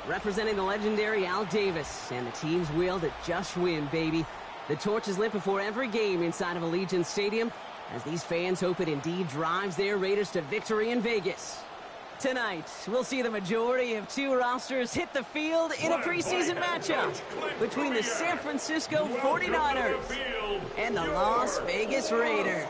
representing the legendary Al Davis, and the team's will to just win, baby. The torch is lit before every game inside of Allegiant Stadium, as these fans hope it indeed drives their Raiders to victory in Vegas. Tonight, we'll see the majority of two rosters hit the field in a preseason matchup between the San Francisco 49ers and the Las Vegas Raiders.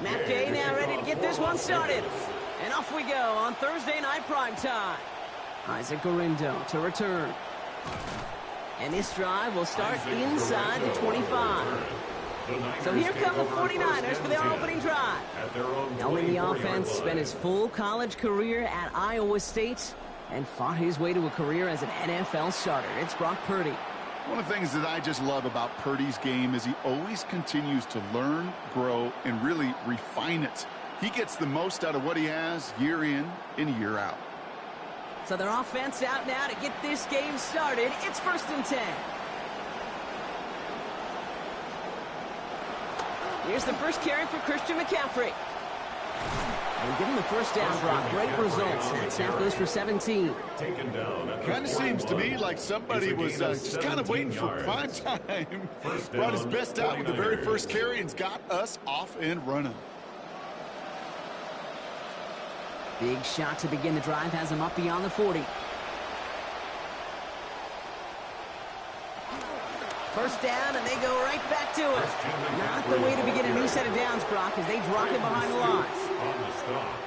Matt Gay now ready to get this one started. And off we go on Thursday night primetime. Isaac Gorindo to return. And this drive will start inside the 25. So here come the 49ers for their opening drive. Helming the offense, spent his full college career at Iowa State and fought his way to a career as an NFL starter. It's Brock Purdy. One of the things that I just love about Purdy's game is he always continues to learn, grow, and really refine it. He gets the most out of what he has year in and year out. So their offense out now to get this game started. It's 1st and 10. Here's the first carry for Christian McCaffrey. And give him the first down, Brock. Great results. That snap goes for 17. Kind of seems to me like somebody was just kind of waiting for prime time. Brought his best out with the very first carry and's got us off and running. Big shot to begin the drive has him up beyond the 40. First down, and they go right back to it. Not the way to begin a new set of downs, Brock, as they drop it behind the lines.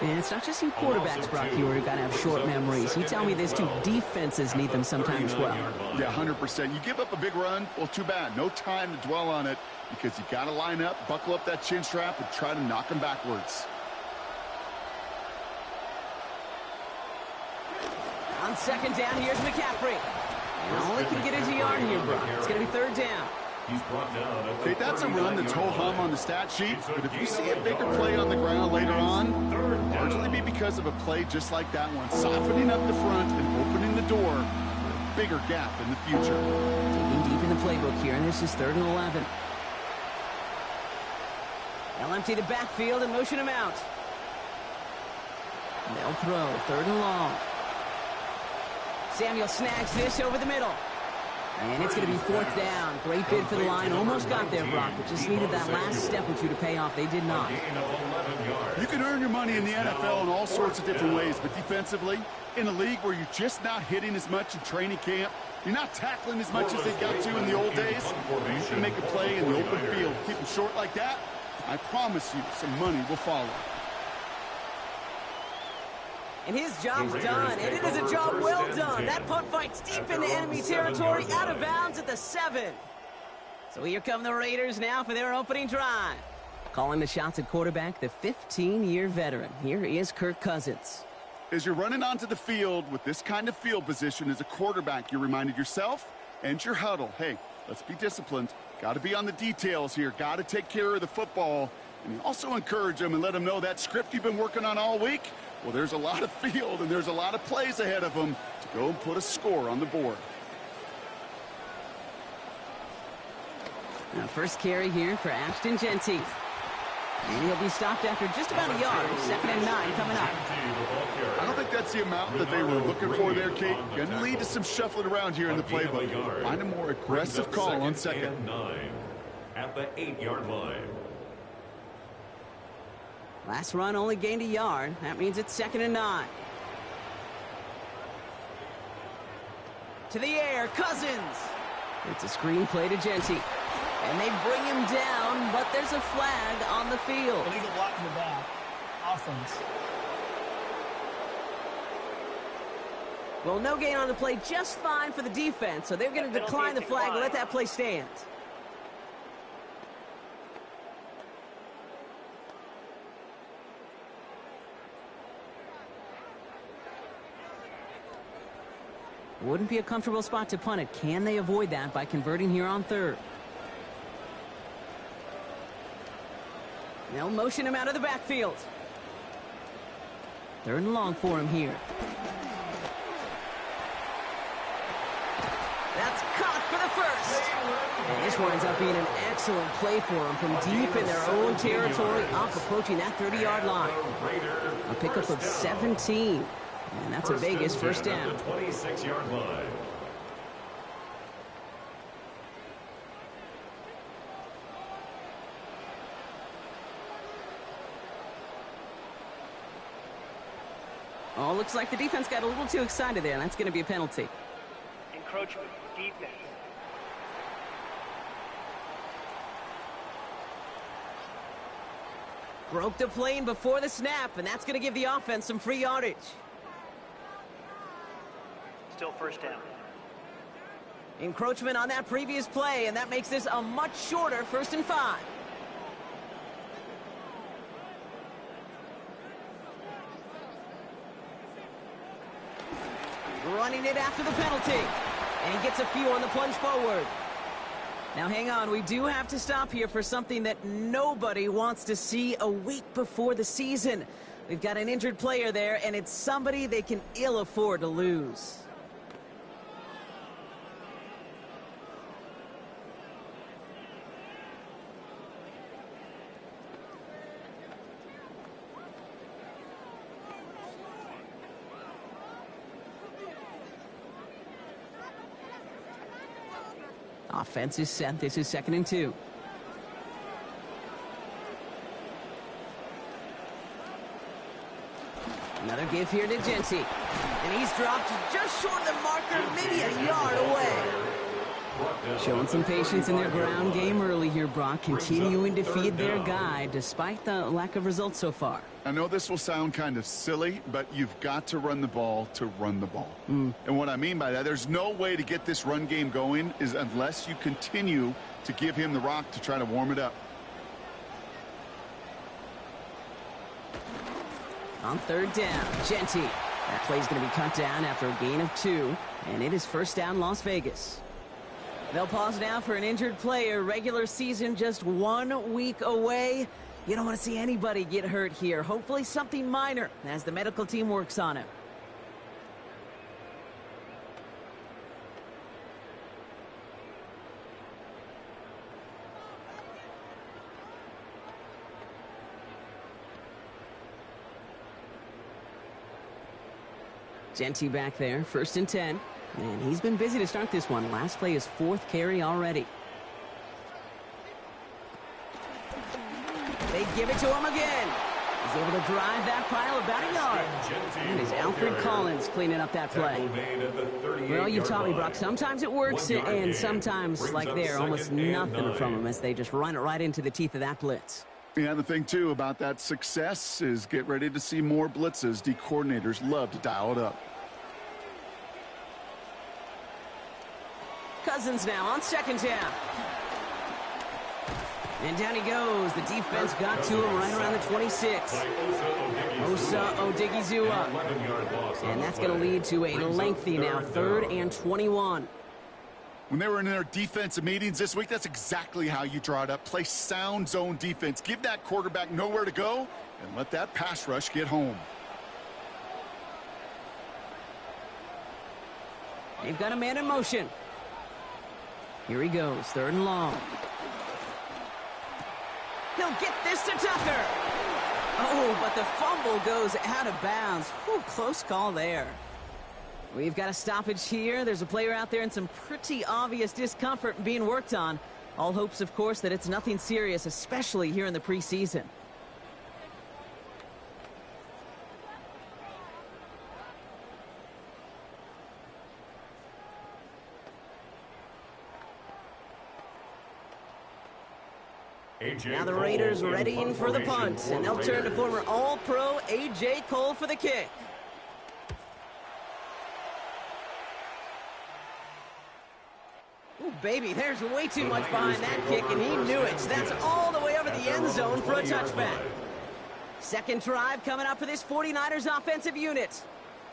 And it's not just you quarterbacks, Brock, here who got to have short memories. You tell me this too, defenses need them sometimes as well. Yeah, 100%. You give up a big run, well, too bad. No time to dwell on it because you got to line up, buckle up that chin strap, and try to knock them backwards. On second down, here's McCaffrey. And all he can get is a yard here, Brock. It's going to be 3rd down. Okay, that's a run that's ho-hum on the stat sheet, but if you see a bigger play on the ground later on, it'll largely be because of a play just like that one, softening up the front and opening the door for a bigger gap in the future. Digging deep in the playbook here, and this is 3rd and 11. They'll empty the backfield and motion him out. They'll throw, 3rd and long. Samuel snags this over the middle. And it's going to be 4th down. Great bid for the line. Almost got there, Brock, but just needed that last step or two to pay off. They did not. You can earn your money in the NFL in all sorts of different ways, but defensively, in a league where you're just not hitting as much in training camp, you're not tackling as much as they got to in the old days, you can make a play in the open field. Keep them short like that, I promise you some money will follow. And his job's done, and it is a job well done. That punt fight's deep into enemy territory, out of bounds at the 7. So here come the Raiders now for their opening drive. Calling the shots at quarterback, the 15-year veteran. Here is Kirk Cousins. As you're running onto the field with this kind of field position as a quarterback, you're reminded yourself and your huddle, hey, let's be disciplined. Got to be on the details here. Got to take care of the football. And you also encourage them and let them know that script you've been working on all week, well, there's a lot of field and there's a lot of plays ahead of them to go and put a score on the board. Now, first carry here for Ashton Genty. And he'll be stopped after just about a yard. 2nd and 9 coming up. I don't think that's the amount that they were looking for there, Kate. Going to lead to some shuffling around here in the playbook. Find a more aggressive call on 2nd. At the 8-yard line. Last run only gained a yard. That means it's 2nd and 9. To the air, Cousins. It's a screen play to Genty. And they bring him down, but there's a flag on the field. Illegal block in the back. Offense. Well, no gain on the play, just fine for the defense. So they're going to decline the flag and let that play stand. Wouldn't be a comfortable spot to punt it. Can they avoid that by converting here on 3rd? They'll motion him out of the backfield. 3rd and long for him here. That's caught for the first. And this winds up being an excellent play for them from deep in their own territory, up approaching that 30-yard line. A pickup of 17. And that's a Vegas first down. 26-yard line. Oh, looks like the defense got a little too excited there, and that's going to be a penalty. Encroachment, defense. Broke the plane before the snap, and that's going to give the offense some free yardage. Still first down. Encroachment on that previous play, and that makes this a much shorter 1st and 5. Running it after the penalty, and gets a few on the plunge forward. Now hang on, we do have to stop here for something that nobody wants to see a week before the season. We've got an injured player there, and it's somebody they can ill afford to lose. Offense is set. This is 2nd and 2. Another give here to Genty. And he's dropped just short of the marker, maybe a yard away. Showing some patience in their ground game early here, Brock. Continuing to feed their guy despite the lack of results so far. I know this will sound kind of silly, but you've got to run the ball to run the ball. And what I mean by that, there's no way to get this run game going is unless you continue to give him the rock to try to warm it up. On 3rd down, Genty. That play's going to be cut down after a gain of 2, and it is 1st down Las Vegas. They'll pause now for an injured player. Regular season just 1 week away. You don't want to see anybody get hurt here. Hopefully something minor as the medical team works on it. Genty back there, 1st and 10. And he's been busy to start this one. Last play is 4th carry already. They give it to him again. He's able to drive that pile about a yard. And it's Alfred Collins cleaning up that play. Well, you've taught me, Brock. Sometimes it works, and sometimes, like there, almost nothing from them as they just run it right into the teeth of that blitz. Yeah, the thing, too, about that success is get ready to see more blitzes. D coordinators love to dial it up. Cousins now on 2nd down. And down he goes. The defense got to him right around the 26. Osa Odigizua. And that's going to lead to a lengthy now 3rd and 21. When they were in their defensive meetings this week, that's exactly how you draw it up. Play sound zone defense. Give that quarterback nowhere to go and let that pass rush get home. They've got a man in motion. Here he goes, 3rd and long. He'll get this to Tucker. Oh, but the fumble goes out of bounds. Whew, close call there. We've got a stoppage here. There's a player out there in some pretty obvious discomfort being worked on. All hopes, of course, that it's nothing serious, especially here in the preseason. Now the Raiders readying for the punt, and they'll turn to former All-Pro A.J. Cole for the kick. Ooh, baby, there's way too much behind that kick, and he knew it. That's all the way over the end zone for a touchback. Second drive coming up for this 49ers offensive unit.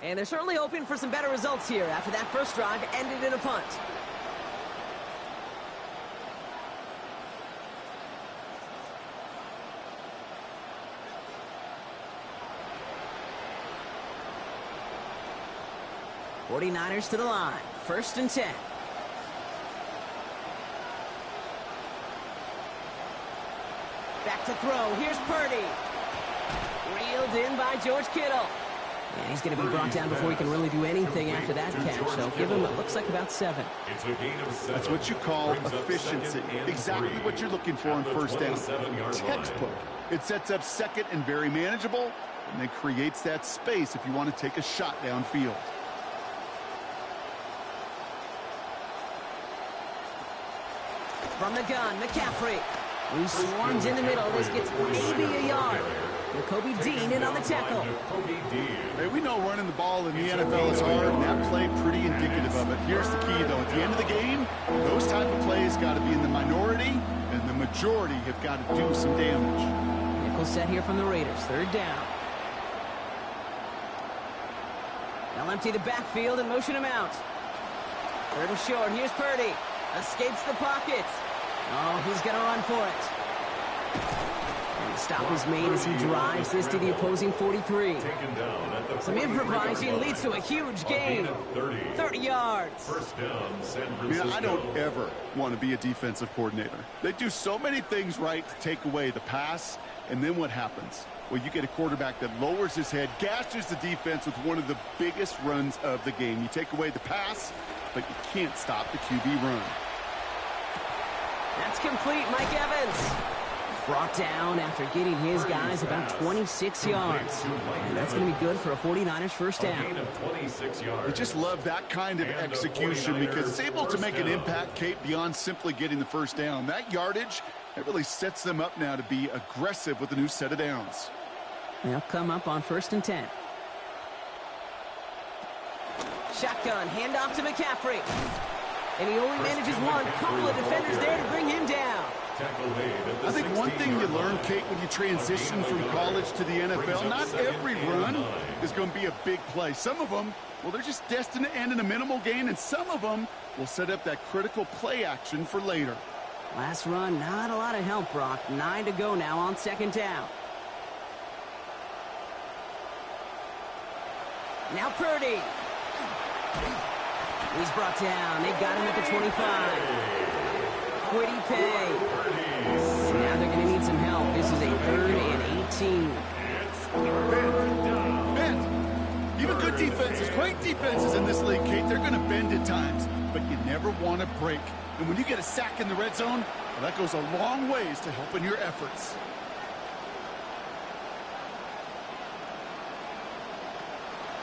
And they're certainly hoping for some better results here after that first drive ended in a punt. 49ers to the line. 1st and 10. Back to throw. Here's Purdy. Reeled in by George Kittle. Yeah, he's going to be brought down before he can really do anything after that catch. So give him, it looks like about 7. That's what you call efficiency. Exactly what you're looking for in 1st down. Textbook. It sets up 2nd and very manageable, and then creates that space if you want to take a shot downfield. From the gun, McCaffrey. Who swarms in the middle. This gets maybe a yard. Nakobe Dean in on the tackle. Hey, we know running the ball in the NFL is hard, and that play pretty indicative of it. Here's the key, though. At the end of the game, those type of plays got to be in the minority, and the majority have got to do some damage. Nickel set here from the Raiders. 3rd down. They'll empty the backfield and motion him out. 3rd and short. Here's Purdy. Escapes the pocket. Oh, he's going to run for it. And the stop is made as he drives this to the opposing 43. Some improvising leads to a huge gain. 30 yards. Man, I don't ever want to be a defensive coordinator. They do so many things right to take away the pass, and then what happens? Well, you get a quarterback that lowers his head, gashes the defense with one of the biggest runs of the game. You take away the pass, but you can't stop the QB run. That's complete, Mike Evans. Brought down after getting his guys about 26 yards. And that's going to be good for a 49ers 1st down. I just love that kind of execution because it's able to make an impact, Kate, beyond simply getting the 1st down. That yardage, it really sets them up now to be aggressive with a new set of downs. They'll come up on 1st and 10. Shotgun, handoff to McCaffrey. And he only manages one. Couple of defenders there to bring him down. I think one thing you learn, Kate, when you transition from college to the NFL, not every run is going to be a big play. Some of them, well, they're just destined to end in a minimal gain, and some of them will set up that critical play action for later. Last run, not a lot of help, Brock. 9 to go now on 2nd down. Now Purdy. He's brought down. They got him at the 25. Quiddy pay. And now they're going to need some help. This is a 3rd and 18. Bend. Even good defenses, great defenses in this league, Kate, they're going to bend at times, but you never want to break. And when you get a sack in the red zone, well, that goes a long ways to helping your efforts.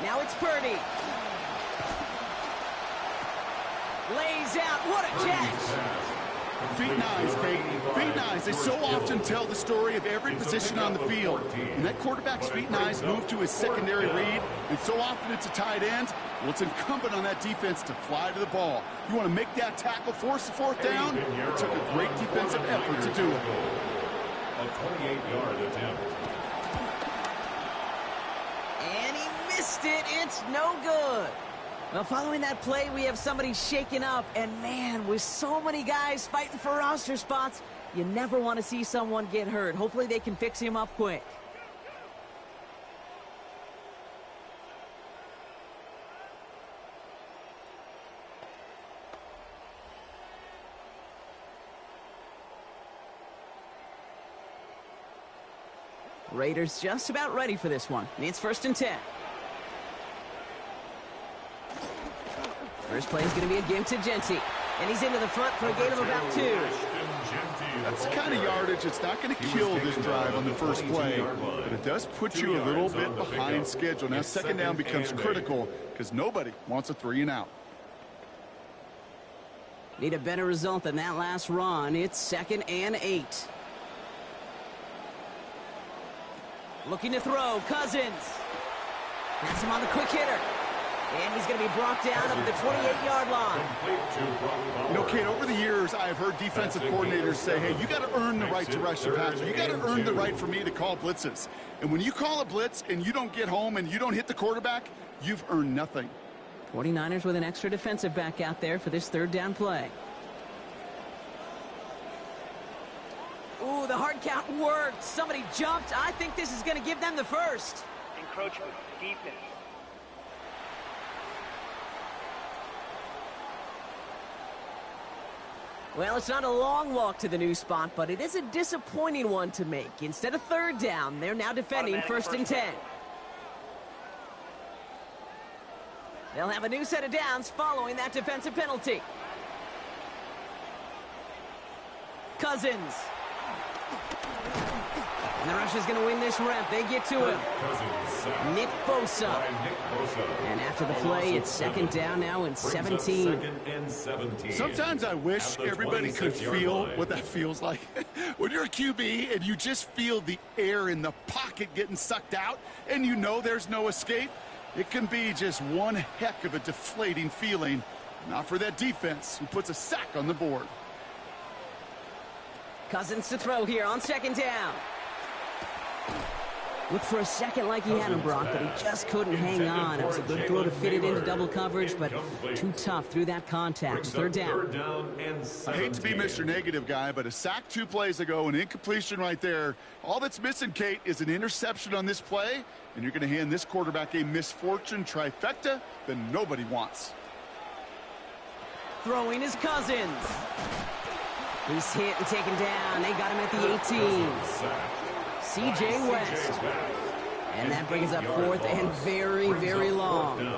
Now it's Purdy. Lays out. What a catch. Feet nice, Kate. Feet nice. They so often tell the story of every position on the field. And that quarterback's feet nice move to his secondary read, and so often it's a tight end, well, it's incumbent on that defense to fly to the ball. You want to make that tackle, force the 4th down? It took a great defensive effort to do it. A 28-yard attempt. And he missed it. It's no good. Well, following that play, we have somebody shaken up. And, man, with so many guys fighting for roster spots, you never want to see someone get hurt. Hopefully they can fix him up quick. Raiders just about ready for this one. It's 1st and 10. First play is going to be a give to Genty. And he's into the front for a gain of about 2. That's the kind of yardage that's not going to kill this drive on the first play, but it does put you a little bit behind schedule. Now 2nd down becomes critical because nobody wants a 3 and out. Need a better result than that last run. It's 2nd and 8. Looking to throw, Cousins. Has him on the quick hitter. And he's going to be brought down up at the 28-yard line. You know, Kate, over the years, I've heard defensive coordinators say, hey, you got to earn the right to rush the passer. You got to earn the right for me to call blitzes. And when you call a blitz and you don't get home and you don't hit the quarterback, you've earned nothing. 49ers with an extra defensive back out there for this 3rd down play. Ooh, the hard count worked. Somebody jumped. I think this is going to give them the first. Encroachment, defense. Well, it's not a long walk to the new spot, but it is a disappointing one to make. Instead of third down, they're now defending first and 10. They'll have a new set of downs following that defensive penalty. Cousins. And the rush is going to win this rep. They get to him. Nick Bosa. And after the play, it's second down now and 17. Sometimes I wish everybody could feel what that feels like. When you're a QB and you just feel the air in the pocket getting sucked out and you know there's no escape, it can be just one heck of a deflating feeling. Not for that defense who puts a sack on the board. Cousins to throw here on second down. Looked for a second like he had him, Brock, but he just couldn't hang on. It was a good throw to fit it into double coverage, but too tough through that contact. Third down. I hate to be Mr. Negative guy, but a sack 2 plays ago, an incompletion right there. All that's missing, Kate, is an interception on this play, and you're going to hand this quarterback a misfortune trifecta that nobody wants. Throwing his Cousins. He's hit and taken down. They got him at the 18. C.J. West. And that brings up fourth and very, very long.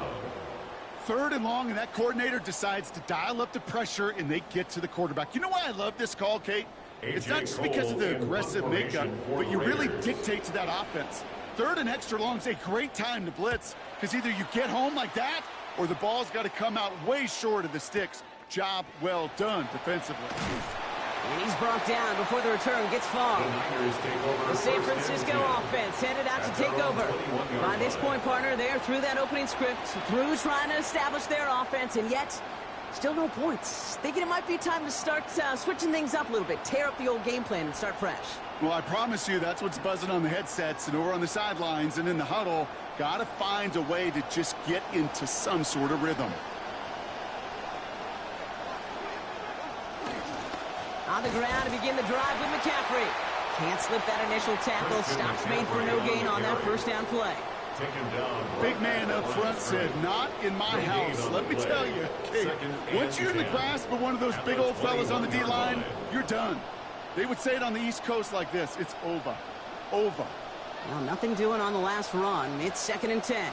Third and long, and that coordinator decides to dial up the pressure, and they get to the quarterback. You know why I love this call, Kate? It's not just because of the aggressive makeup, but you really dictate to that offense. Third and extra long is a great time to blitz, because either you get home like that, or the ball's got to come out way short of the sticks. Job well done defensively. And he's brought down before the return gets far. The San Francisco offense headed out to take over. By this point, partner, they're through that opening script, through trying to establish their offense, and yet still no points. Thinking it might be time to start switching things up a little bit, tear up the old game plan and start fresh. Well, I promise you that's what's buzzing on the headsets and over on the sidelines and in the huddle. Got to find a way to just get into some sort of rhythm. On the ground to begin the drive with McCaffrey. Can't slip that initial tackle. Stops made for no gain on that first down play. Big man up front said, not in my house. Let me tell you, Kate, once you're in the grasp of one of those big old fellas on the D-line, you're done. They would say it on the East Coast like this. It's over. Over. Well, nothing doing on the last run. It's second and 10.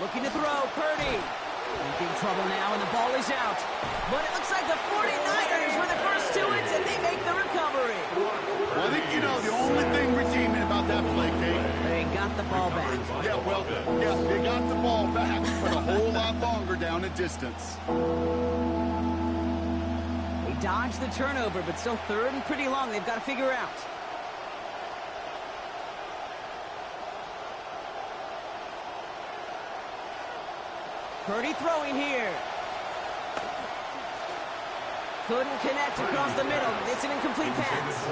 Looking to throw, Purdy. In big trouble now, and the ball is out. But it looks like the 49ers were the first to it, and they make the recovery. Well, I think you know the only thing redeeming about that play, Kate. They got the ball back. Yeah, well, yeah, they got the ball back, but a whole lot longer down a distance. They dodged the turnover, but still third and pretty long. They've got to figure out. Purdy throwing here. Couldn't connect across the middle. It's an incomplete pass.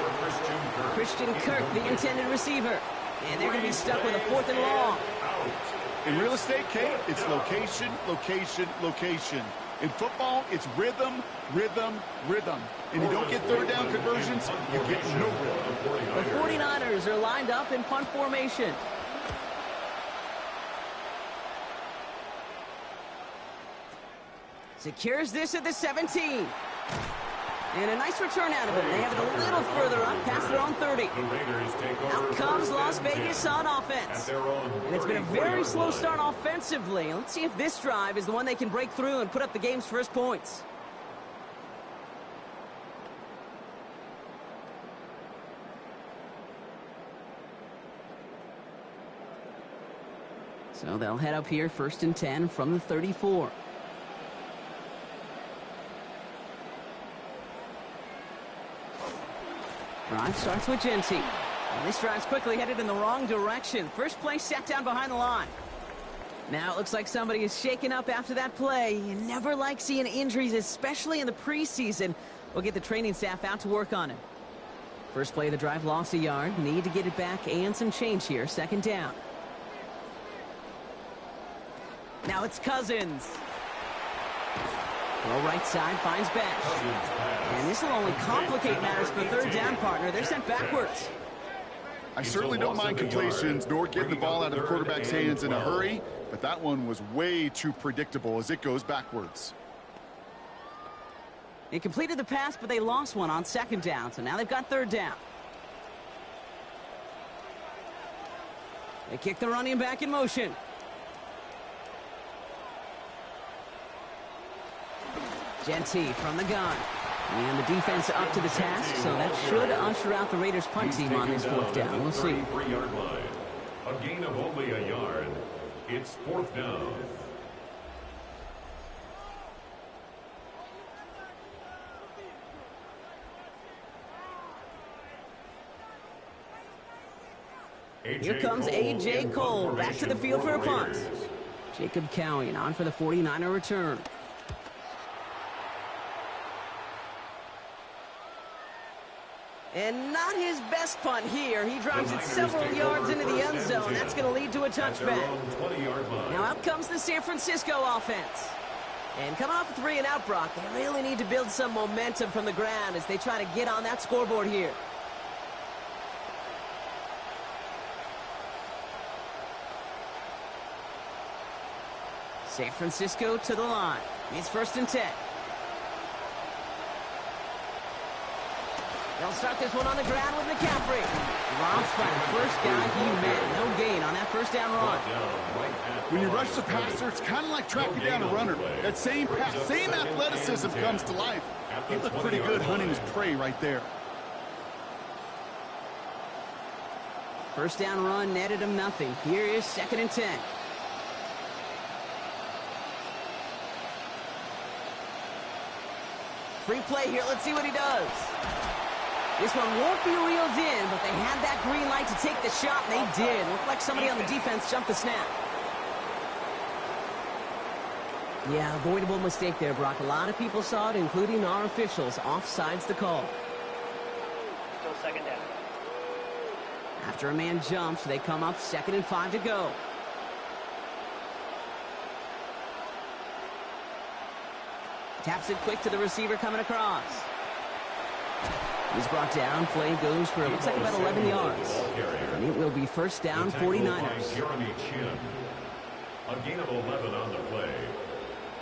Christian Kirk, the intended receiver. And they're going to be stuck with a fourth and long. In real estate, Kate, it's location, location, location. In football, it's rhythm, rhythm, rhythm. And you don't get third down conversions, you get no rhythm. The 49ers are lined up in punt formation. Secures this at the 17. And a nice return out of it. They have it a little further up past their own 30. Out comes Las Vegas on offense. And it's been a very slow start offensively. Let's see if this drive is the one they can break through and put up the game's first points. So they'll head up here first and 10 from the 34. Drive starts with Genty. And this drive's quickly headed in the wrong direction. First play sat down behind the line. Now it looks like somebody is shaken up after that play. You never like seeing injuries, especially in the preseason. We'll get the training staff out to work on him. First play of the drive lost a yard. Need to get it back and some change here. Second down. Now it's Cousins. Throw right side, finds Bash. And this will only complicate matters for third down, partner. They're sent backwards. I certainly don't mind completions nor getting the ball out of the quarterback's hands in a hurry, but that one was way too predictable as it goes backwards. They completed the pass, but they lost one on second down, so now they've got third down. They kick the running back in motion. Genty from the gun. And the defense up to the task, so that should usher out the Raiders' punt team on this fourth down. We'll see. 33-yard line. A gain of only a yard. It's fourth down. Here comes A.J. Cole back to the field for a punt. Jacob Cowan on for the 49er return. And not his best punt here. He drives it several yards into the end zone. That's going to lead to a touchback. Now out comes the San Francisco offense. And coming off a 3-and-out, Brock, they really need to build some momentum from the ground as they try to get on that scoreboard here. San Francisco to the line. It's 1st and 10. They'll start this one on the ground with McCaffrey. Drops by the first guy he met. No gain on that first down run. When you rush the passer, it's kind of like tracking down a runner. That same pass, same athleticism comes to life. He looked pretty good hunting his prey right there. First down run netted him nothing. Here is 2nd and 10. Free play here. Let's see what he does. This one won't be reeled in, but they had that green light to take the shot, and they did. Looked like somebody on the defense jumped the snap. Yeah, avoidable mistake there, Brock. A lot of people saw it, including our officials. Offsides the call. Still 2nd down. After a man jumps, they come up 2nd and 5 to go. Taps it quick to the receiver coming across. He's brought down. Play goes for, it looks like about 11 yards. And it will be first down, 49ers. A gain of 11 on the play.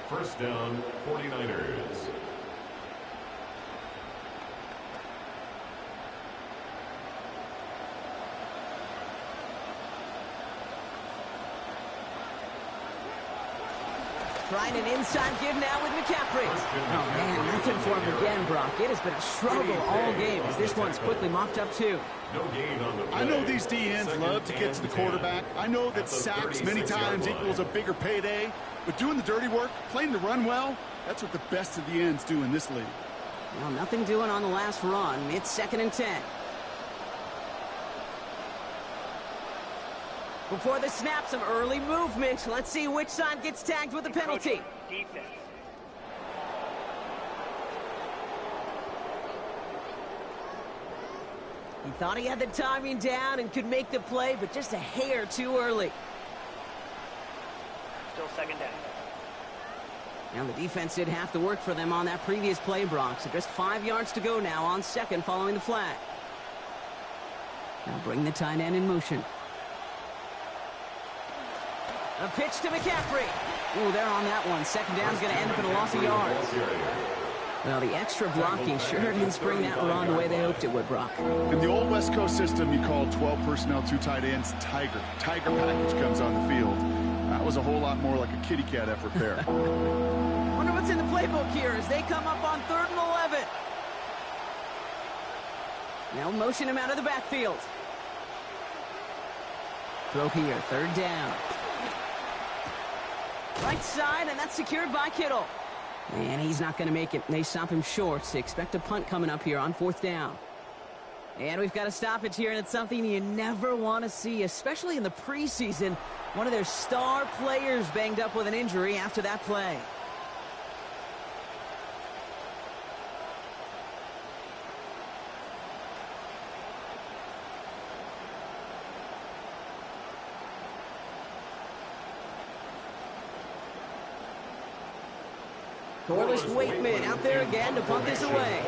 First down, 49ers. Trying an inside give now with McCaffrey. Oh, man, nothing for him again, Brock. It has been a struggle all game as this one's quickly mopped up, too. I know these D-ends love to get to the quarterback. I know that sacks many times equals a bigger payday. But doing the dirty work, playing the run well, that's what the best of the ends do in this league. Well, nothing doing on the last run. It's 2nd and 10. Before the snap, some early movement. Let's see which side gets tagged with the penalty. Defense. He thought he had the timing down and could make the play, but just a hair too early. Still 2nd down. Now the defense did have to work for them on that previous play, Brock. So just 5 yards to go now on 2nd following the flag. Now bring the tight end in motion. A pitch to McCaffrey. Ooh, they're on that one. 2nd down's going to end up in a loss of yards. Well, the extra blocking sure didn't spring that run the way they hoped it would, Brock. In the old West Coast system, you called 12 personnel, 2 tight ends, Tiger. Tiger package comes on the field. That was a whole lot more like a kitty cat effort there. Wonder what's in the playbook here as they come up on 3rd and 11. Now motion him out of the backfield. Throw here, 3rd down. Right side, and that's secured by Kittle. And he's not going to make it. They stop him short, so expect a punt coming up here on 4th down. And we've got a stoppage here, and it's something you never want to see, especially in the preseason. One of their star players banged up with an injury after that play. Corliss Wakeman out there again to punt this away.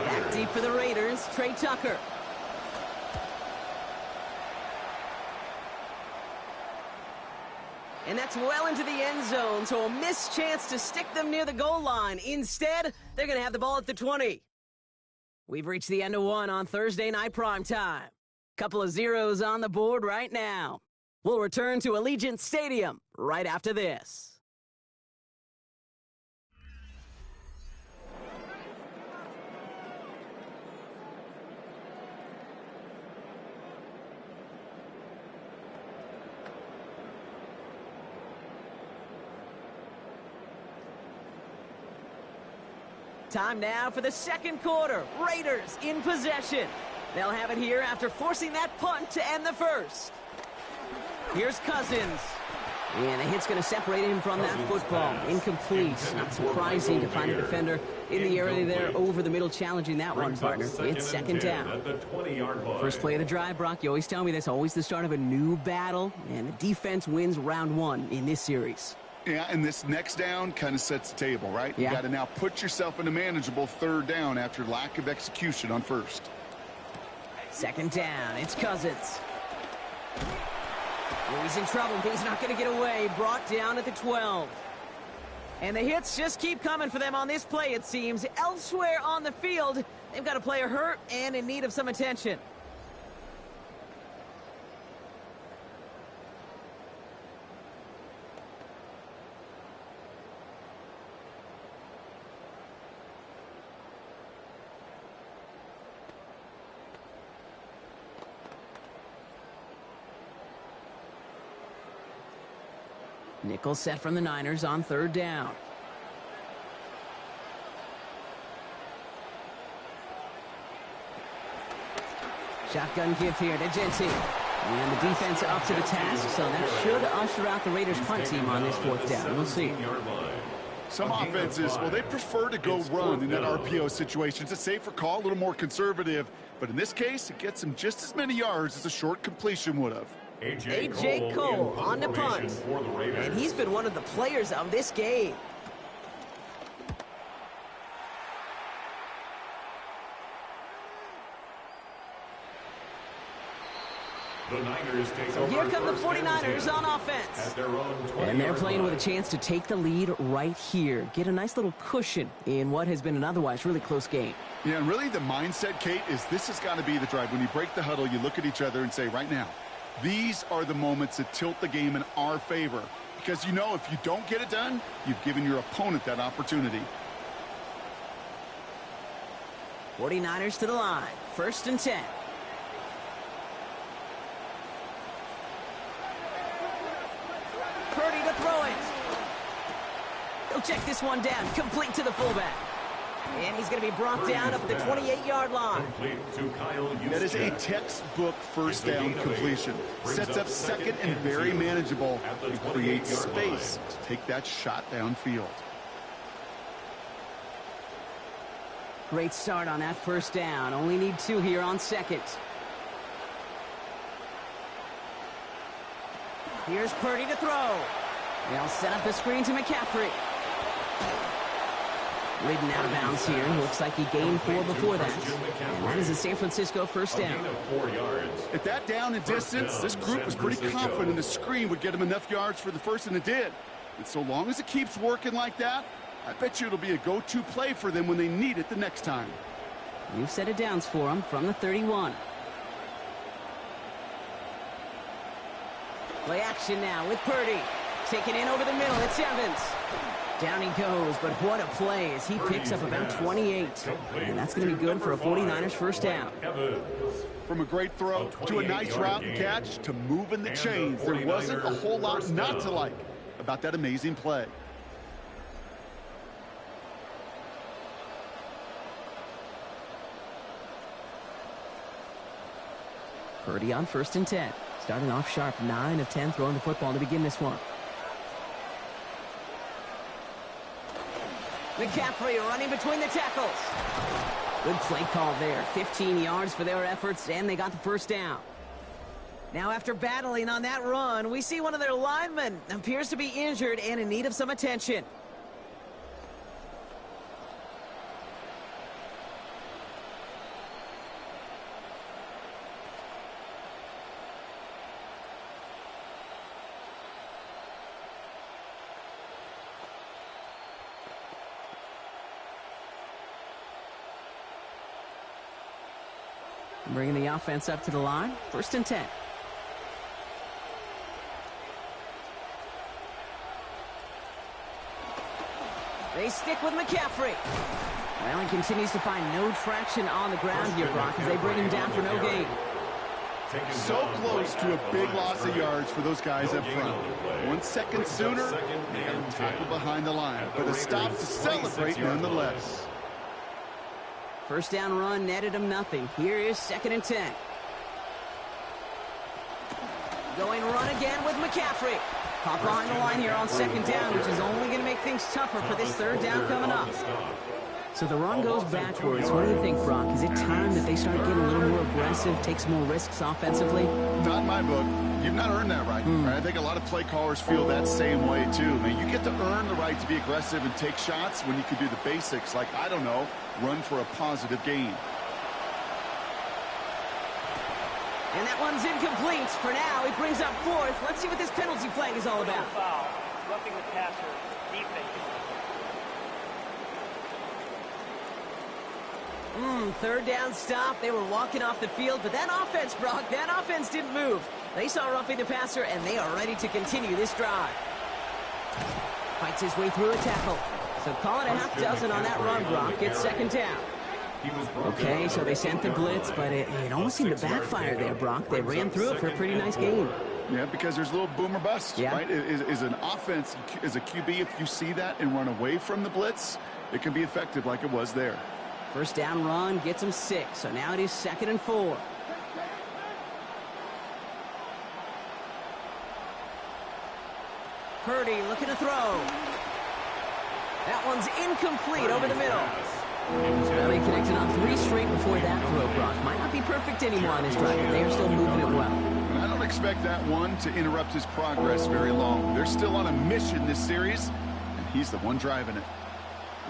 Back deep for the Raiders, Trey Tucker. And that's well into the end zone, so a missed chance to stick them near the goal line. Instead, they're going to have the ball at the 20. We've reached the end of one on Thursday night prime time. Couple of zeros on the board right now. We'll return to Allegiant Stadium right after this. Time now for the second quarter. Raiders in possession. They'll have it here after forcing that punt to end the first. Here's Cousins. And the hit's going to separate him from that football. Incomplete. Not surprising to find a defender in the area there over the middle challenging that one, partner. It's second down. First play of the drive, Brock. You always tell me that's always the start of a new battle. And the defense wins round one in this series. Yeah, and this next down kind of sets the table, right? Yeah. You got to now put yourself in a manageable third down after lack of execution on first. Second down, it's Cousins. Oh, he's in trouble, but he's not going to get away. Brought down at the 12. And the hits just keep coming for them on this play, it seems. Elsewhere on the field, they've got a player hurt and in need of some attention. Nickel set from the Niners on third down. Shotgun give here to Genty. And the defense up to the task, so that should usher out the Raiders punt team on this fourth down. We'll see. Some offenses, well, they prefer to go run in that RPO situation. It's a safer call, a little more conservative. But in this case, it gets them just as many yards as a short completion would have. A.J. Cole on the punt. And he's been one of the players of this game. So here come the 49ers on offense. And they're playing with a chance to take the lead right here. Get a nice little cushion in what has been an otherwise really close game. Yeah, and really the mindset, Kate, is this has got to be the drive. When you break the huddle, you look at each other and say, right now, these are the moments that tilt the game in our favor. Because you know if you don't get it done, you've given your opponent that opportunity. 49ers to the line. First and 10. Purdy to throw it. He'll check this one down. Complete to the fullback. And he's going to be brought down up at the 28-yard line. That is a textbook first down completion. Sets up second and very manageable and creates space to take that shot downfield. Great start on that first down. Only need 2 here on second. Here's Purdy to throw. They'll set up the screen to McCaffrey. Ridden out of bounds here. Looks like he gained 4 before that. And that is a San Francisco first down. At that down and distance, this group was pretty confident the screen would get him enough yards for the first, and it did. And so long as it keeps working like that, I bet you it'll be a go-to play for them when they need it the next time. You've set it downs for him from the 31. Play action now with Purdy. Taking in over the middle. It's Evans. Down he goes, but what a play as he picks up about 28. And that's going to be good for a 49ers first down. From a great throw to a nice route and catch to moving the chains, there wasn't a whole lot not to like about that amazing play. Purdy on first and 10. Starting off sharp, 9 of 10 throwing the football to begin this one. McCaffrey running between the tackles. Good play call there. 15 yards for their efforts, and they got the first down. Now, after battling on that run, we see one of their linemen appears to be injured and in need of some attention. Bringing the offense up to the line. 1st and 10. They stick with McCaffrey. Well, he continues to find no traction on the ground here, Brock, as they bring him down for no gain. So close to a big loss of yards for those guys up front. 1 second sooner, they got him tackled behind the line. But a stop to celebrate nonetheless. 1st down run netted him nothing. Here is 2nd and 10. Going run again with McCaffrey. Caught behind the line here on 2nd down, which is only going to make things tougher for this 3rd down coming up. So the run goes backwards. What do you think, Brock? Is it time that they start getting a little more aggressive, take some more risks offensively? Not in my book. You've not earned that right. I think a lot of play callers feel that same way, too. I mean, you get to earn the right to be aggressive and take shots when you can do the basics, like, I don't know, run for a positive gain. And that one's incomplete. For now, it brings up 4th. Let's see what this penalty flag is all about. Foul. Roughing the passer. Defense. 3rd down stop. They were walking off the field, but that offense, Brock, that offense didn't move. They saw roughing the passer, and they are ready to continue this drive. Fights his way through a tackle. So call it a half dozen on that run, Brock. It's 2nd down. Okay, so they sent the blitz, but it almost seemed to backfire there, Brock. They ran through it for a pretty nice gain. Yeah, because there's a little boom or bust, right? Is an offense, as a QB, if you see that and run away from the blitz, it can be effective like it was there. 1st down run gets him 6, so now it is 2nd and 4. Purdy looking to throw. That one's incomplete over the middle. Well, they connected on 3 straight before that throw, Brock. Might not be perfect anymore on this drive, but they are still moving it well. And I don't expect that one to interrupt his progress very long. They're still on a mission this series, and he's the one driving it.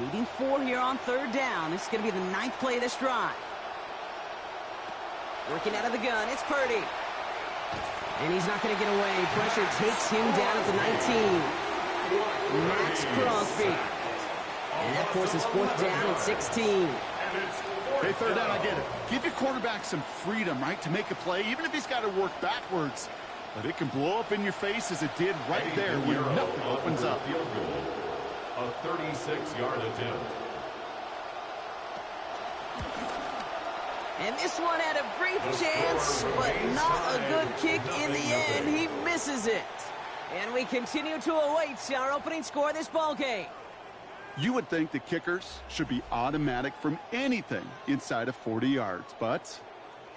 Needing 4 here on 3rd down. This is going to be the 9th play of this drive. Working out of the gun, it's Purdy. And he's not going to get away. Pressure takes him down at the 19. Max Crosby. And that forces 4th down and 16. Hey, 3rd down, I get it. Give your quarterback some freedom, right, to make a play, even if he's got to work backwards. But it can blow up in your face as it did right there when nothing opens up. A 36-yard attempt. And this one had a brief chance, but not a good kick in the end. He misses it. And we continue to await our opening score of this ball game. You would think the kickers should be automatic from anything inside of 40 yards, but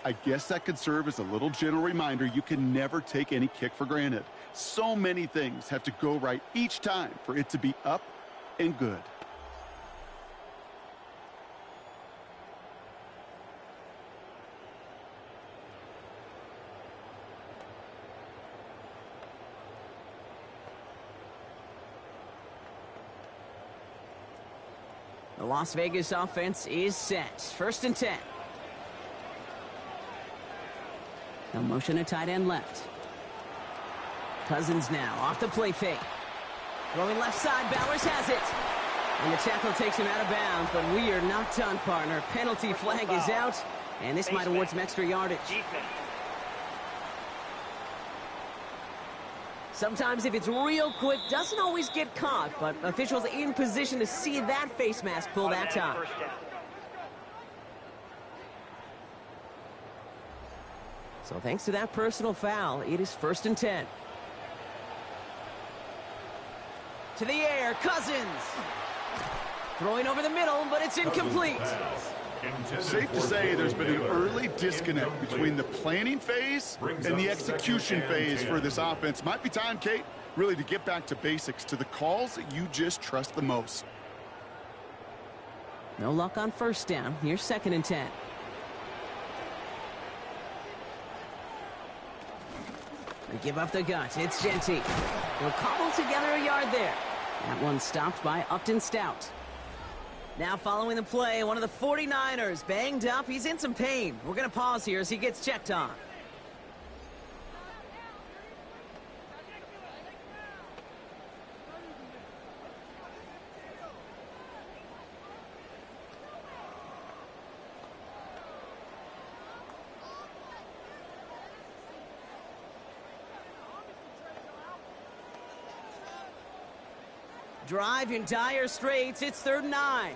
I guess that could serve as a little gentle reminder you can never take any kick for granted. So many things have to go right each time for it to be up and good. The Las Vegas offense is set. 1st and 10. No motion to tight end left. Cousins now off the play fake. Throwing left side, Bowers has it. And the tackle takes him out of bounds, but we are not done, partner. Penalty flag is out, and this might award some extra yardage. Sometimes if it's real quick, doesn't always get caught, but officials in position to see that face mask pull that time. So thanks to that personal foul, it is 1st and 10. To the air, Cousins. Throwing over the middle, but it's incomplete. Safe to say there's been an early disconnect between the planning phase and the execution phase for this offense. Might be time, Kate, really to get back to basics, to the calls that you just trust the most. No luck on 1st down. Here's 2nd and 10. They give up the guts. It's Genty. They'll cobble together a yard there. That one stopped by Upton Stout. Now following the play, one of the 49ers banged up. He's in some pain. We're going to pause here as he gets checked on. Drive in dire straits. It's 3rd and 9.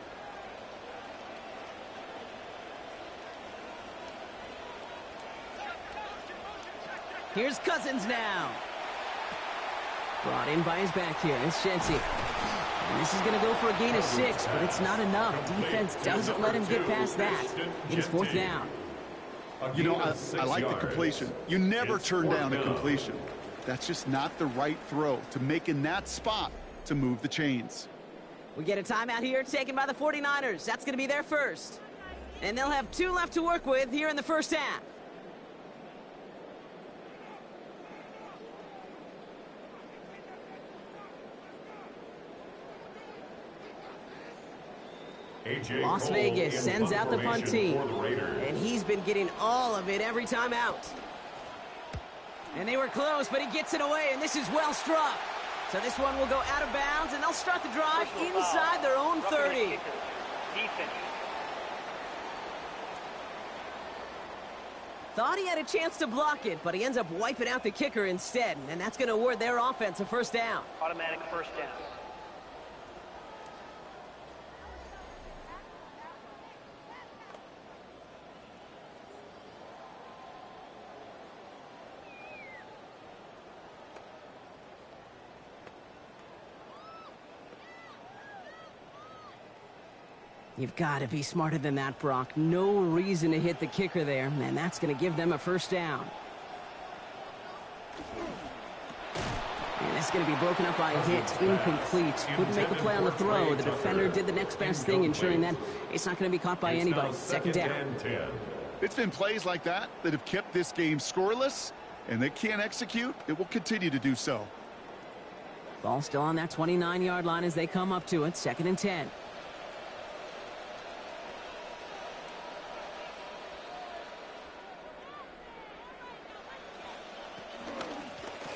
Here's Cousins now. Brought in by his back here. It's Shenty. And this is going to go for a gain of 6, but it's not enough. Defense doesn't let him get past that. It is 4th down. You know, I like the completion. You never turn down a completion. That's just not the right throw to make in that spot to move the chains. We get a timeout here taken by the 49ers. That's going to be their first. And they'll have 2 left to work with here in the first half. Las Vegas sends out the punt team, and he's been getting all of it every time out. And they were close, but he gets it away, and this is well struck. So this one will go out of bounds, and they'll start the drive inside their own 30. Thought he had a chance to block it, but he ends up wiping out the kicker instead, and that's going to award their offense a first down. Automatic first down. You've got to be smarter than that, Brock. No reason to hit the kicker there, and that's going to give them a first down. And it's going to be broken up by a hit, incomplete. Couldn't make a play on the throw. The defender did the next best thing, ensuring that it's not going to be caught by anybody. 2nd down. It's been plays like that that have kept this game scoreless, and they can't execute. It will continue to do so. Ball still on that 29-yard line as they come up to it. 2nd and 10.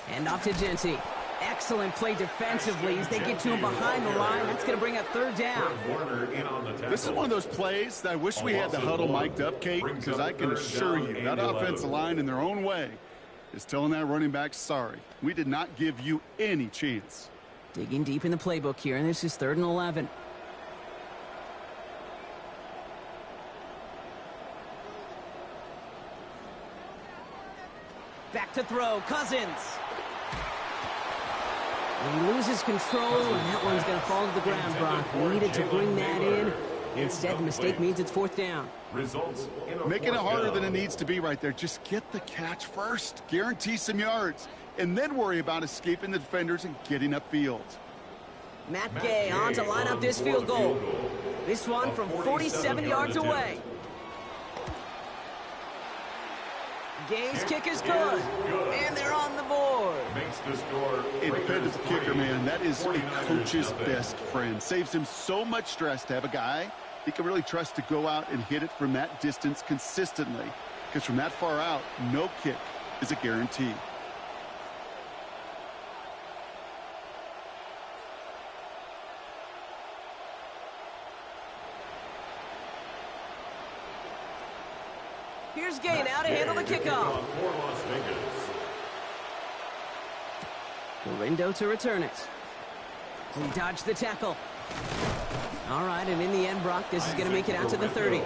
And off to Genty. Excellent play defensively as they get to him behind the line. That's going to bring up 3rd down. This is one of those plays that I wish we had the huddle mic'd up, Kate, because I can assure you that offensive line in their own way is telling that running back, sorry, we did not give you any chance. Digging deep in the playbook here, and this is 3rd and 11. Back to throw, Cousins. And he loses control, and that one's going to fall to the ground, Brock. Needed to bring that in. Instead, the mistake means it's 4th down. Making it harder than it needs to be right there. Just get the catch first. Guarantee some yards. And then worry about escaping the defenders and getting upfield. Matt Gay on to line up this field goal. This one from 47 yards away. Gay's kick is good, and they're on the board. It depends the kicker, man. That is a coach's best friend. Saves him so much stress to have a guy he can really trust to go out and hit it from that distance consistently. Because from that far out, no kick is a guarantee. Here's Gay now to handle the kickoff. Gorindo to return it. He dodged the tackle. All right, and in the end, Brock, this is going to make it out to the 30.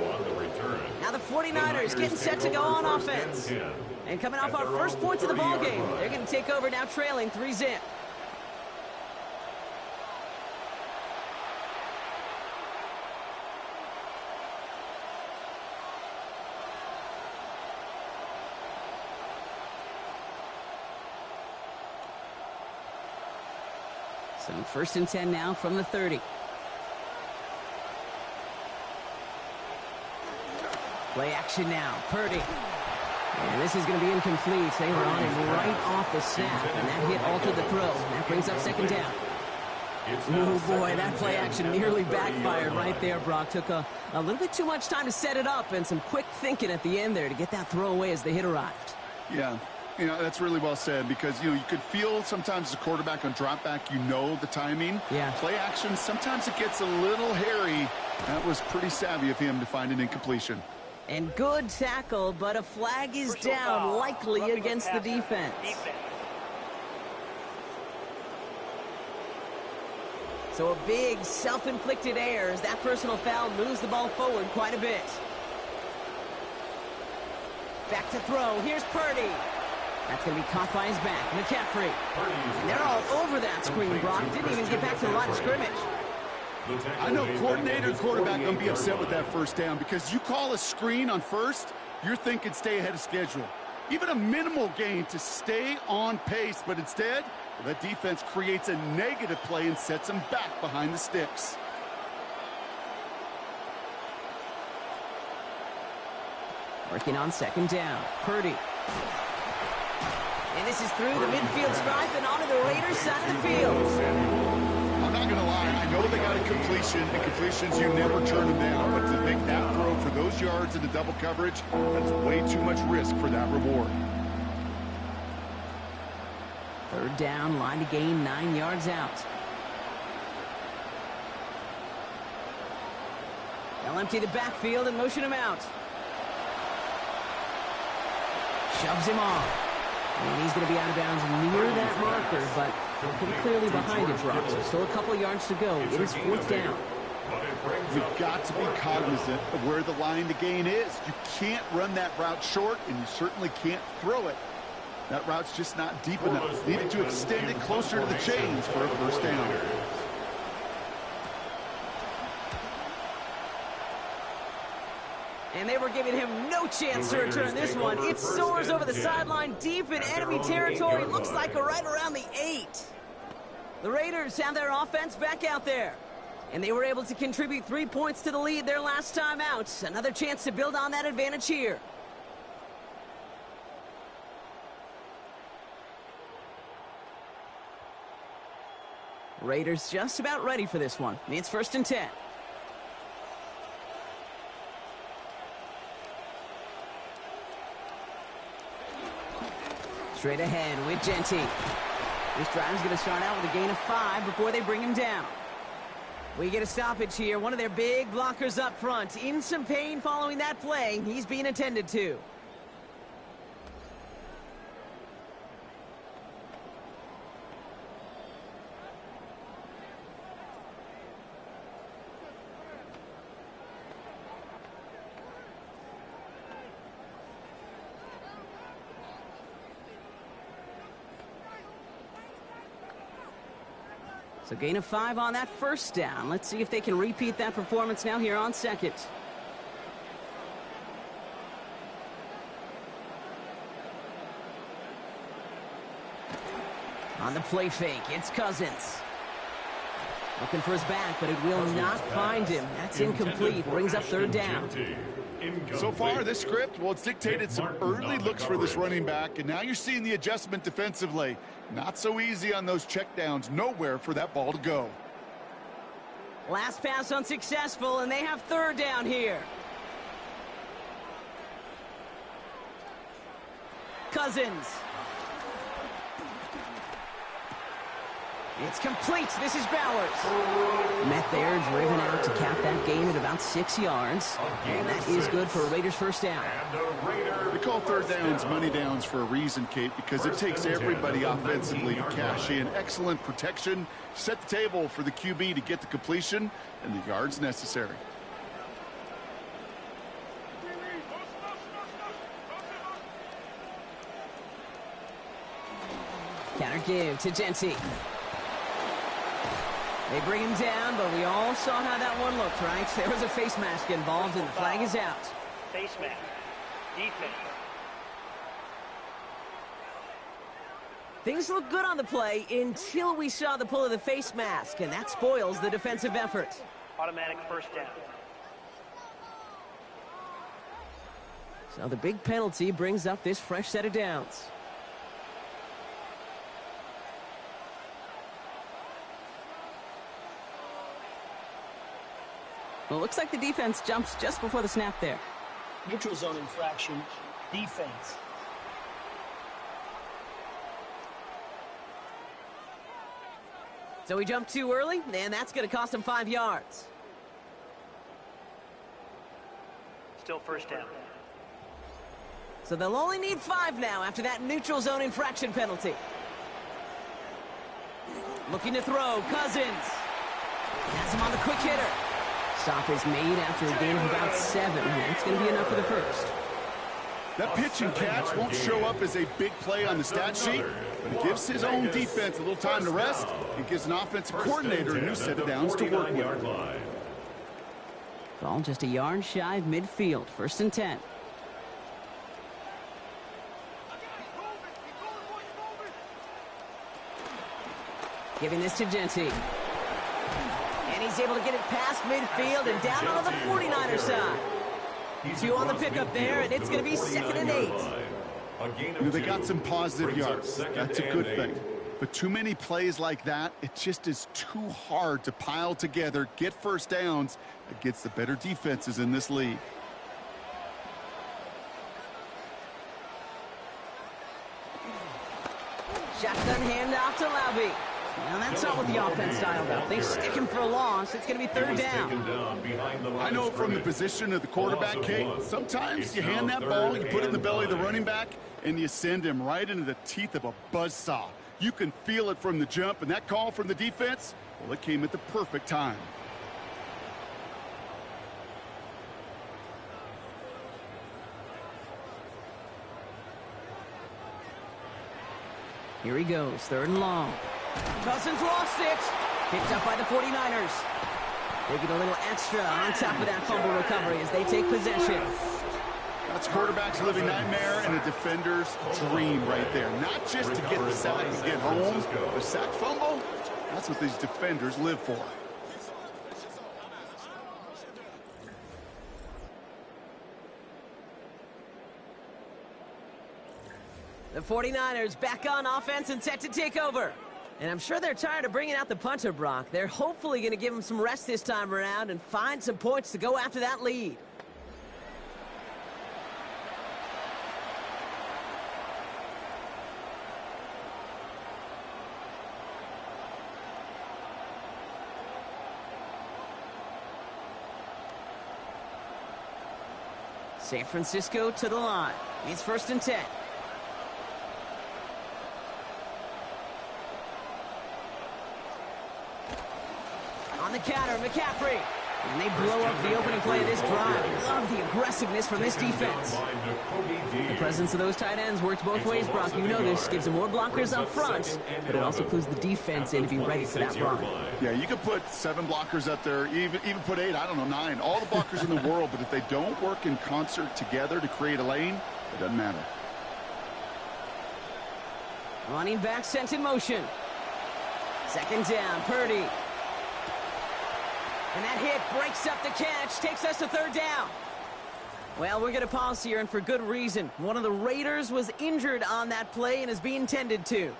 Now the 49ers getting set to go on offense. And coming off our first points of the ball game, they're going to take over now trailing 3-0. So 1st and 10 now from the 30. Play action now. Purdy. And this is going to be incomplete. They were on him right off the snap, and that hit altered the throw. That brings up 2nd down. Oh, boy, that play action nearly backfired right there, Brock. Took a little bit too much time to set it up and some quick thinking at the end there to get that throw away as the hit arrived. Yeah. You know, that's really well said because, you know, you could feel sometimes as a quarterback on drop back, you know the timing. Yeah. Play action, sometimes it gets a little hairy. That was pretty savvy of him to find an incompletion. And good tackle, but a flag is down, likely against the defense. So a big self-inflicted error as that personal foul moves the ball forward quite a bit. Back to throw. Here's Purdy. That's going to be caught by his back. McCaffrey. And they're all over that screen, Brock. Didn't even get back to the line of scrimmage. I know coordinator and quarterback going to be upset with that first down because you call a screen on first, you're thinking stay ahead of schedule. Even a minimal gain to stay on pace, but instead, well, that defense creates a negative play and sets them back behind the sticks. Working on second down. Purdy. And this is through the midfield stripe and onto the Raiders' side of the field. I'm not going to lie. I know they got a completion, and completions, you never turn them down. But to make that throw for those yards into double coverage, that's way too much risk for that reward. Third down, line to gain 9 yards out. They'll empty the backfield and motion him out. Shoves him off. And he's going to be out of bounds near that marker, but pretty clearly behind it, Brock. So still a couple yards to go. It is fourth down. You've got to be cognizant of where the line to gain is. You can't run that route short, and you certainly can't throw it. That route's just not deep enough. Needed to extend it closer to the chains for a first down. And they were giving him no chance to return this one. It soars over the sideline deep in enemy territory. Looks like right around the 8. The Raiders have their offense back out there. And they were able to contribute 3 points to the lead their last time out. Another chance to build on that advantage here. Raiders just about ready for this one. It's first and 10. Straight ahead with Genty. This drive's going to start out with a gain of 5 before they bring him down. We get a stoppage here. One of their big blockers up front. In some pain following that play. He's being attended to. So gain of 5 on that first down. Let's see if they can repeat that performance now here on second. On the play fake, it's Cousins. Looking for his back, but it will not find him. That's incomplete. Brings up third down. So far, this script, well, it's dictated some early looks for this running back, and now you're seeing the adjustment defensively. Not so easy on those checkdowns. Nowhere for that ball to go. Last pass unsuccessful, and they have third down here. Cousins. It's complete. This is Bowers. Met there, driven out to cap that gain at about 6 yards. And that is good for a Raiders first down. We call third downs money downs for a reason, Kate, because it takes everybody offensively to cash in. Excellent protection. Set the table for the QB to get the completion and the yards necessary. Counter give to Genty. They bring him down, but we all saw how that one looked, right? There was a face mask involved, and the flag is out. Face mask. Defense. Things look good on the play until we saw the pull of the face mask, and that spoils the defensive effort. Automatic first down. So the big penalty brings up this fresh set of downs. Well, it looks like the defense jumps just before the snap there. Neutral zone infraction. Defense. So he jumped too early, and that's going to cost him 5 yards. Still first down. So they'll only need 5 now after that neutral zone infraction penalty. Looking to throw, Cousins. on the quick hitter. Stop is made after a gain of about 7. That's going to be enough for the first. That pitch and catch won't show up as a big play on the stat sheet, but it gives his own defense a little time to rest. It gives an offensive coordinator a new set of downs to work with. Ball just a yard shy of midfield. 1st and 10. Giving this to Genty. And he's able to get it past midfield and down onto the 49er side. 2 on the pickup there, and it's going to be 2nd and 8. You know, they got some positive yards. That's a good thing. But too many plays like that, it just is too hard to pile together, get first downs against the better defenses in this league. Shotgun handoff to Laube. Now that's not what the offense dialed up. They stick him for a loss. It's going to be 3rd down. I know from the position of the quarterback, Kate, sometimes you hand that ball, you put it in the belly of the running back, and you send him right into the teeth of a buzzsaw. You can feel it from the jump, and that call from the defense, well, it came at the perfect time. Here he goes, 3rd and long. Cousins lost it. Picked up by the 49ers. They get a little extra on top of that fumble recovery as they take possession. That's quarterback's living nightmare and a defender's dream right there. Not just to get the sack and get home, the sack fumble, that's what these defenders live for. The 49ers back on offense and set to take over. And I'm sure they're tired of bringing out the punter, Brock. They're hopefully going to give him some rest this time around and find some points to go after that lead. San Francisco to the line. It's 1st and 10. On the counter, McCaffrey. And they blow up the opening play of this drive. Love the aggressiveness from this defense. The presence of those tight ends works both ways, Brock. You know this. Gives them more blockers up front, but it also clues the defense in to be ready for that run. Yeah, you could put 7 blockers up there, even put 8, I don't know, 9. All the blockers in the world, but if they don't work in concert together to create a lane, it doesn't matter. Running back sent in motion. 2nd down, Purdy. And that hit breaks up the catch, takes us to 3rd down. Well, we're going to pause here, and for good reason. One of the Raiders was injured on that play and is being tended to.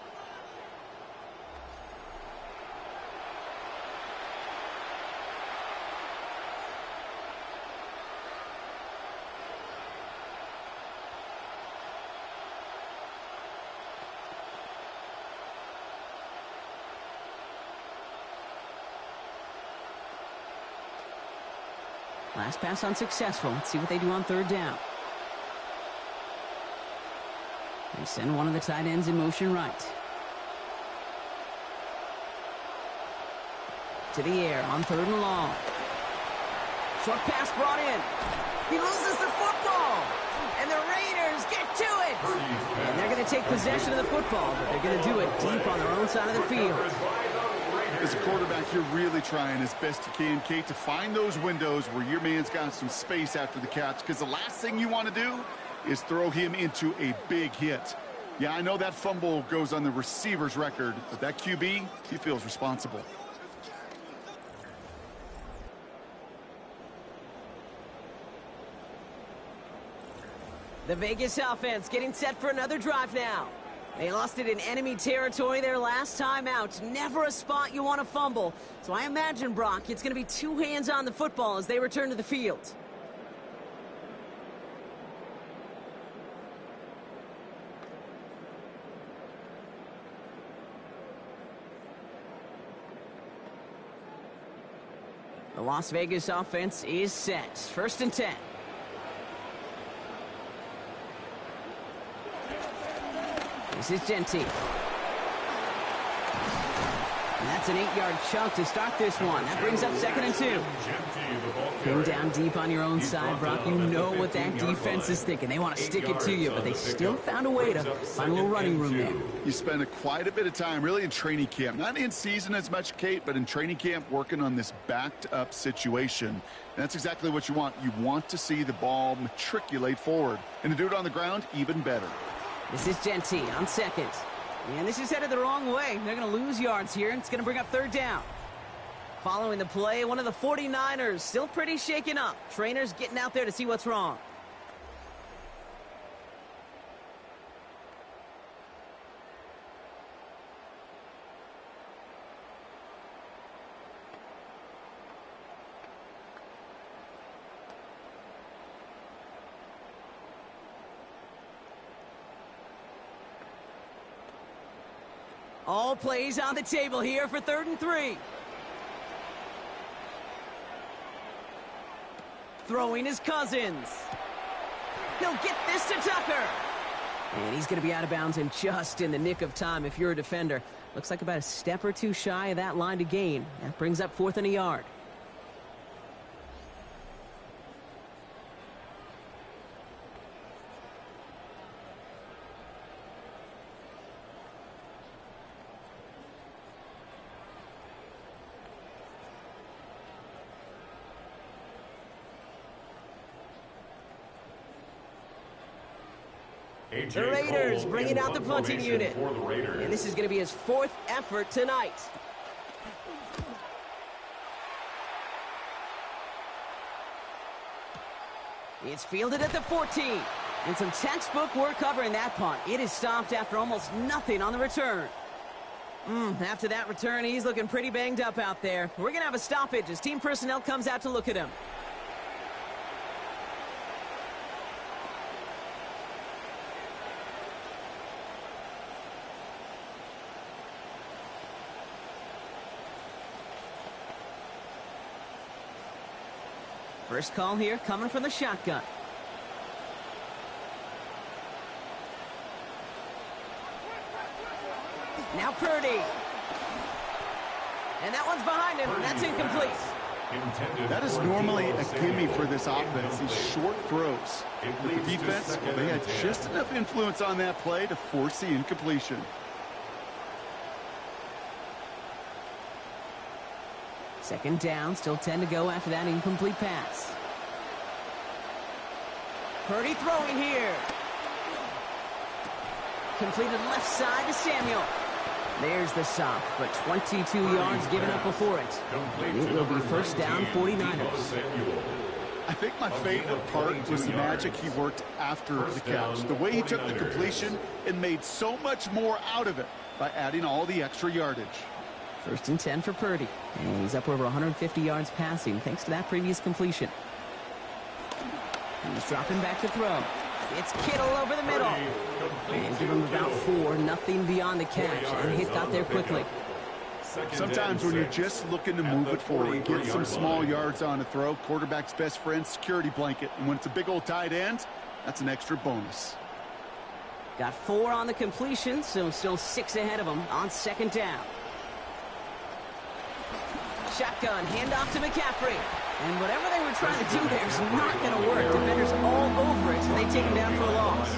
Last pass unsuccessful. Let's see what they do on 3rd down. They send one of the tight ends in motion right. To the air on 3rd and long. Short pass brought in. He loses the football. And the Raiders get to it. And they're going to take possession of the football, but they're going to do it deep on their own side of the field. As a quarterback, you're really trying as best you can, Kate, to find those windows where your man's got some space after the catch, because the last thing you want to do is throw him into a big hit. Yeah, I know that fumble goes on the receiver's record, but that QB, he feels responsible. The Vegas offense getting set for another drive now. They lost it in enemy territory their last time out. Never a spot you want to fumble. So I imagine, Brock, it's going to be 2 hands on the football as they return to the field. The Las Vegas offense is set. 1st and 10. This is Genty. That's an 8-yard chunk to start this one. That brings up 2nd and 2. Pinned down deep on your own side, Brock. You know what that defense is thinking. They want to stick it to you, but they still found a way to find a little running room there. You spend quite a bit of time really in training camp. Not in season as much, Kate, but in training camp working on this backed-up situation. And that's exactly what you want. You want to see the ball matriculate forward. And to do it on the ground, even better. This is Genty on 2nd. And this is headed the wrong way. They're going to lose yards here. It's going to bring up 3rd down. Following the play, one of the 49ers still pretty shaken up. Trainers getting out there to see what's wrong. All plays on the table here for 3rd and 3. Throwing his Cousins. He'll get this to Tucker. And he's going to be out of bounds and just in the nick of time if you're a defender. Looks like about a step or two shy of that line to gain. That brings up 4th and a yard. The Raiders bringing out the punting unit. And this is going to be his 4th effort tonight. It's fielded at the 14. And some textbook work covering that punt. It is stopped after almost nothing on the return. After that return, he's looking pretty banged up out there. We're going to have a stoppage as team personnel comes out to look at him. First call here coming from the shotgun. Now Purdy. And that one's behind him. That's incomplete. That is normally a gimme for this offense, these short throws. But the defense, they had just enough influence on that play to force the incompletion. Second down, still 10 to go after that incomplete pass. Purdy throwing here. Completed left side to Samuel. There's the stop, but 22 yards given up before it. And it will be first down, 49ers. I think my favorite part was the magic he worked after the catch. The way he took the completion and made so much more out of it by adding all the extra yardage. First and 10 for Purdy. And he's up over 150 yards passing thanks to that previous completion. He's dropping back to throw. It's Kittle over the middle. And give him about 4, nothing beyond the catch. And hit got there quickly. Sometimes when you're just looking to move it forward, get some small yards on a throw, quarterback's best friend, security blanket. And when it's a big old tight end, that's an extra bonus. Got 4 on the completion, so still 6 ahead of him on second down. Shotgun, handoff to McCaffrey. And whatever they were trying to do there is not going to work. Defenders all over it, so they take him down for a loss.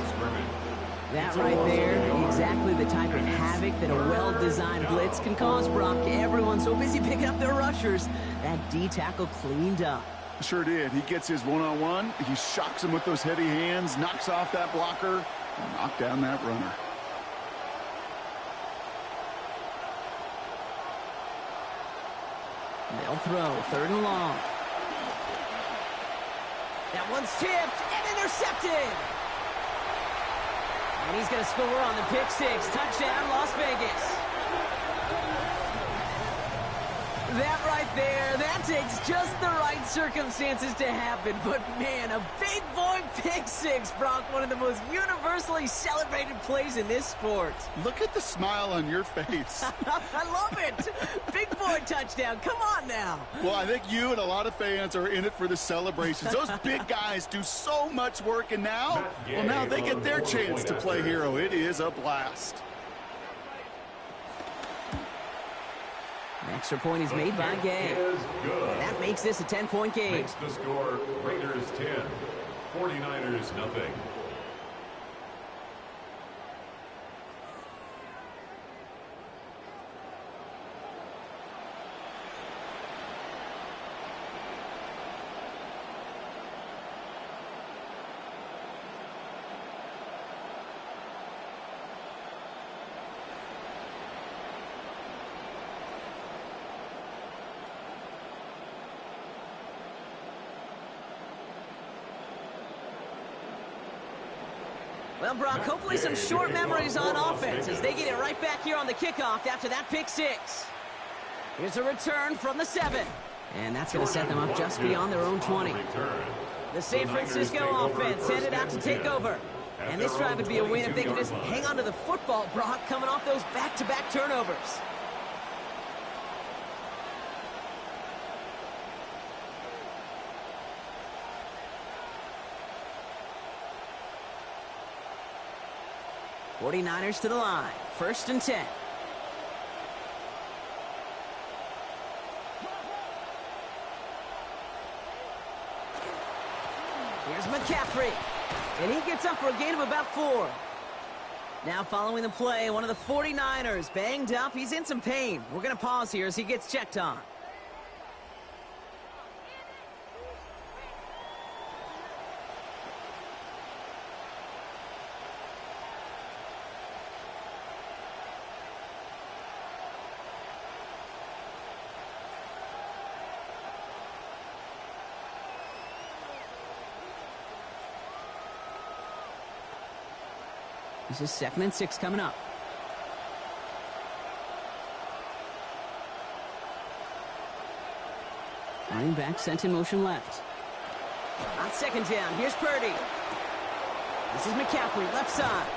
That right there, exactly the type of havoc that a well-designed blitz can cause, Brock. Everyone's so busy picking up their rushers. That D-tackle cleaned up. Sure did. He gets his one-on-one. He shocks him with those heavy hands, knocks off that blocker, and knocks down that runner. They'll throw, third and long. That one's tipped and intercepted. And he's going to score on the pick six. Touchdown, Las Vegas. That right there, that takes just the right circumstances to happen. But, man, a big boy pick six, Brock, one of the most universally celebrated plays in this sport. Look at the smile on your face. I love it. Big boy touchdown. Come on now. Well, I think you and a lot of fans are in it for the celebrations. Those big guys do so much work, and now, well, now they get their chance to play hero. It is a blast. Extra point is made by Gay. Is good. And that makes this a 10-point game. Makes the score Raiders 10, 49ers nothing. Well, Brock, hopefully some short memories on offense as they get it right back here on the kickoff after that pick six. Here's a return from the 7. And that's going to set them up just beyond their own 20. The San Francisco offense headed out to take over. And this drive would be a win if they can just hang on to the football, Brock, coming off those back-to-back turnovers. '49ers to the line. 1st and 10. Here's McCaffrey. And he gets up for a gain of about 4. Now following the play, one of the 49ers banged up. He's in some pain. We're going to pause here as he gets checked on. This is 2nd and 6 coming up. Running back sent in motion left. On 2nd down, here's Purdy. This is McCaffrey, left side.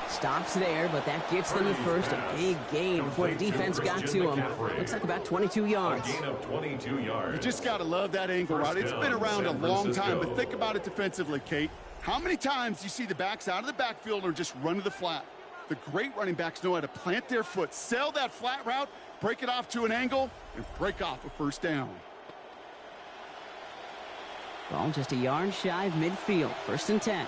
Stops there, but that gets them the first. A big gain before the defense got to him. Looks like about 22 yards. A gain of 22 yards. You just got to love that angle, right? It's been around a long time, but think about it defensively, Kate. How many times do you see the backs out of the backfield or just run to the flat? The great running backs know how to plant their foot, sell that flat route, break it off to an angle, and break off a first down. Ball just a yard shy of midfield. 1st and 10.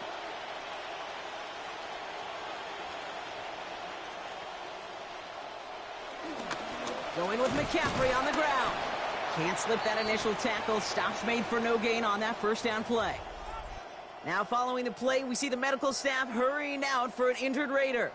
Going with McCaffrey on the ground. Can't slip that initial tackle. Stops made for no gain on that 1st down play. Now following the play, we see the medical staff hurrying out for an injured Raider.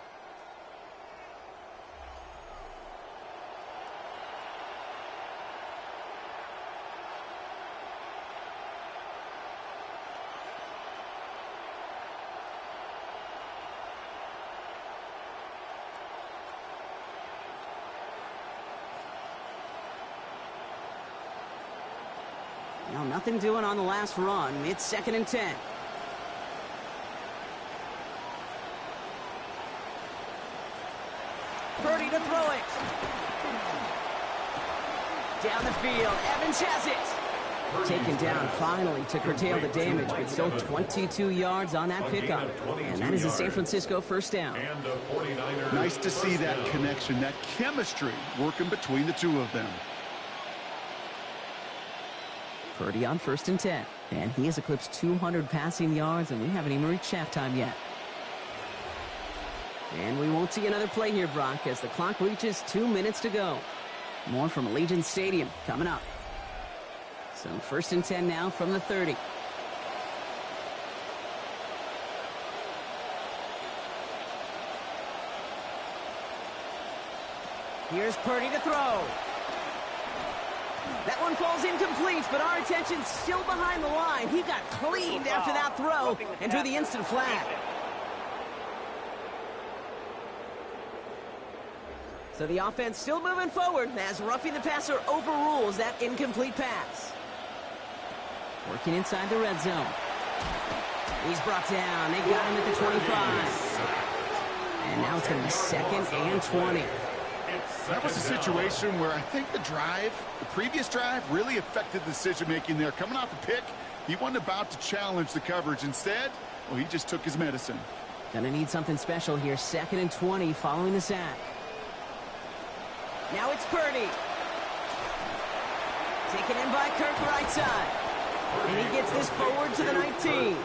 Now nothing doing on the last run. It's 2nd and 10. Purdy to throw it. Down the field. Evans has it. Taken down finally to curtail the damage, but still 22 yards on that pickup. And that is a San Francisco 1st down. Nice to see that connection, that chemistry working between the two of them. Purdy on 1st and 10. And he has eclipsed 200 passing yards, and we haven't even reached halftime yet. And we won't see another play here, Brock, as the clock reaches 2 minutes to go. More from Allegiant Stadium coming up. So 1st and 10 now from the 30. Here's Purdy to throw. That one falls incomplete, but our attention's still behind the line. He got cleaned after that throw and drew the instant flag. So the offense still moving forward as roughing the passer overrules that incomplete pass. Working inside the red zone. He's brought down. They got him at the 25. And now it's going to be 2nd and 20. That was a situation where I think the previous drive, really affected the decision-making there. Coming off the pick, he wasn't about to challenge the coverage. Instead, well, he just took his medicine. Gonna need something special here. 2nd and 20 following the sack. Now it's Purdy. Taken in by Kirk right side. And he gets this forward to the 19.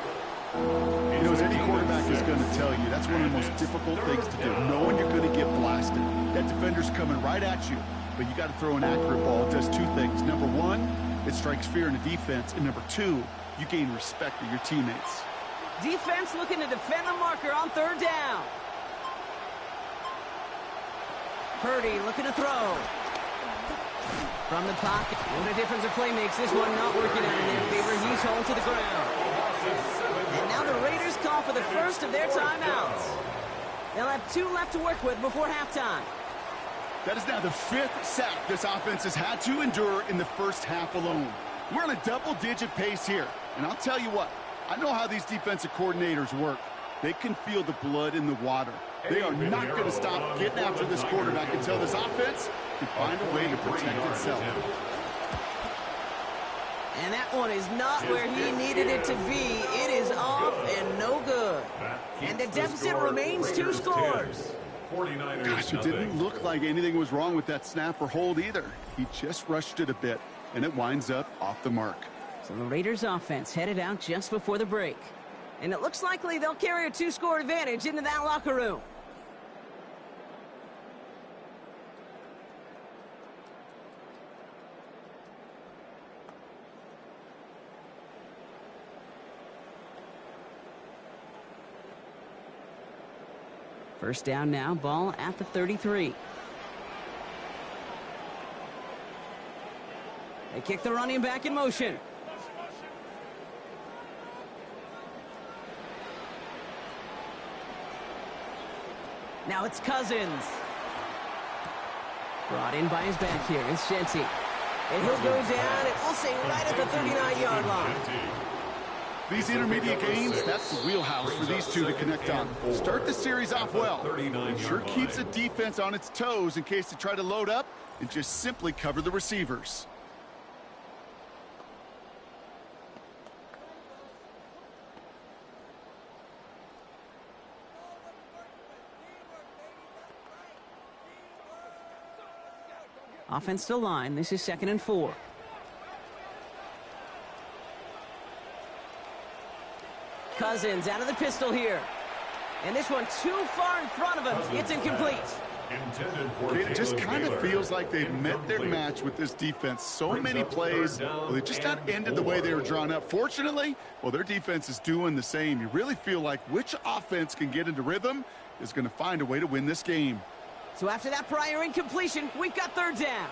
You know, as any quarterback is going to tell you, that's one of the most difficult things to do, knowing you're going to get blasted. That defender's coming right at you, but you got to throw an accurate ball. It does two things. Number one, it strikes fear in the defense, and number two, you gain respect of your teammates. Defense looking to defend the marker on third down. Purdy looking to throw. From the pocket. What a difference a play makes. This one not working out in their favor. He's home to the ground. And now the Raiders call for the first of their timeouts. They'll have 2 left to work with before halftime. That is now the 5th sack this offense has had to endure in the first half alone. We're on a double-digit pace here. And I'll tell you what, I know how these defensive coordinators work. They can feel the blood in the water. They are not going to stop getting after this quarterback until this offense can find a way to protect itself. And that one is not where he needed it to be. It is off and no good. And the deficit remains 2 scores. Gosh, it didn't look like anything was wrong with that snap or hold either. He just rushed it a bit, and it winds up off the mark. So the Raiders offense headed out just before the break. And it looks likely they'll carry a 2-score advantage into that locker room. First down now, ball at the 33. They kick the running back in motion. Now it's Cousins. Brought in by his back here. It's Shenty. And he'll go down, and we'll say right at the 39-yard line. These intermediate games, that's the wheelhouse for these two to connect on. Start the series off well. It sure keeps the defense on its toes in case they try to load up and just simply cover the receivers. Offense to line. This is 2nd and 4. Cousins out of the pistol here. And this one too far in front of him. It's incomplete. It just kind of feels like they've met their match with this defense. So many plays, well, they just not ended the way they were drawn up. Fortunately, well, their defense is doing the same. You really feel like which offense can get into rhythm is going to find a way to win this game. So after that prior incompletion, we've got third down.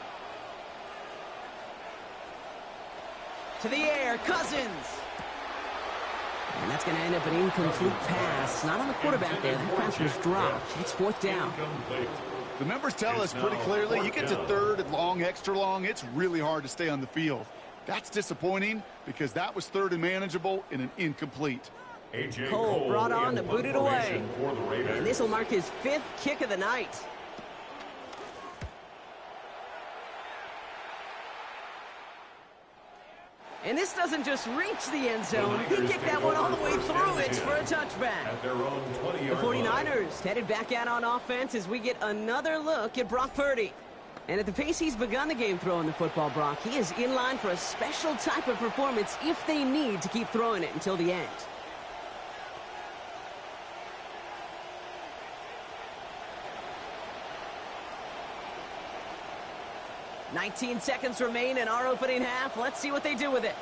To the air, Cousins. And that's going to end up an incomplete pass. Not on the quarterback there. That pass was dropped. It's 4th down. The numbers tell us pretty clearly, you get to 3rd and long, extra long, it's really hard to stay on the field. That's disappointing because that was 3rd and manageable and an incomplete. Cole brought on to boot it away. And this will mark his 5th kick of the night. And this doesn't just reach the end zone. He kicked that one all the way through it for a touchback. The 49ers headed back out on offense as we get another look at Brock Purdy. And at the pace he's begun the game throwing the football, Brock, he is in line for a special type of performance if they need to keep throwing it until the end. "19 seconds remain in our opening half. Let's see what they do with it."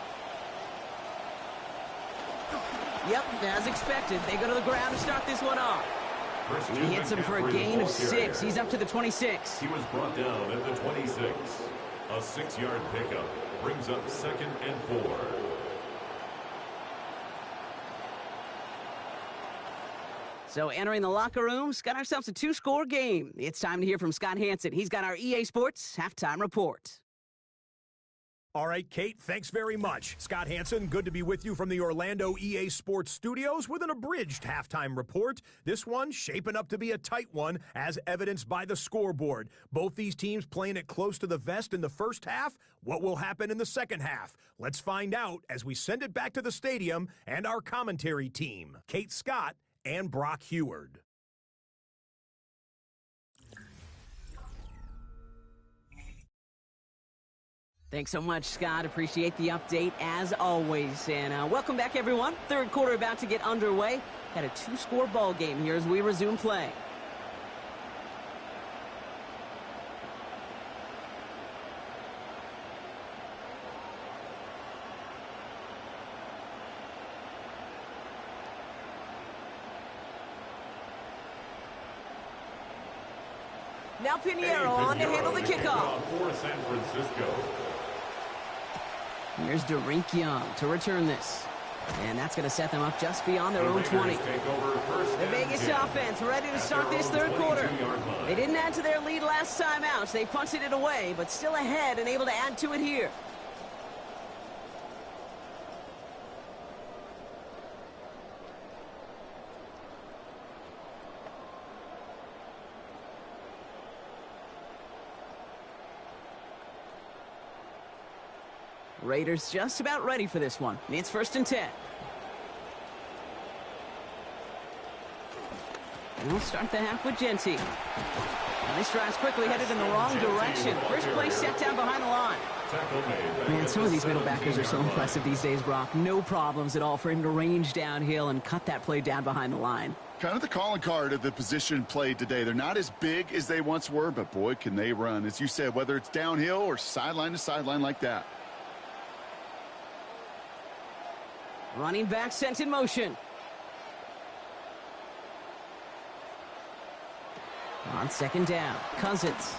Yep, as expected. They go to the ground to start this one off. And he hits him for a gain of 6. He's up to the 26. He was brought down at the 26. A 6-yard pickup brings up 2nd and 4. So entering the locker rooms, got ourselves a 2-score game. It's time to hear from Scott Hansen. He's got our EA Sports Halftime Report. All right, Kate, thanks very much. Scott Hansen, good to be with you from the Orlando EA Sports Studios with an abridged halftime report. This one shaping up to be a tight one, as evidenced by the scoreboard. Both these teams playing it close to the vest in the first half. What will happen in the second half? Let's find out as we send it back to the stadium and our commentary team, Kate Scott and Brock Heward. Thanks so much, Scott. Appreciate the update as always. And welcome back, everyone. Third quarter about to get underway. Got a 2-score ball game here as we resume play. Now Pinheiro on to handle the kickoff. For San Francisco. Here's Derink Young to return this. And that's going to set them up just beyond their own 20. The Vegas offense ready to start this third quarter. They didn't add to their lead last time out. So they punted it away, but still ahead and able to add to it here. Raiders just about ready for this one. It's 1st and 10. And we'll start the half with Genty. And this drive's quickly headed in the wrong direction. First play set down behind the line. Man, some of these middle backers are so impressive these days, Brock. No problems at all for him to range downhill and cut that play down behind the line. Kind of the calling card of the position played today. They're not as big as they once were, but boy, can they run. As you said, whether it's downhill or sideline to sideline like that. Running back sent in motion. On 2nd down, Cousins.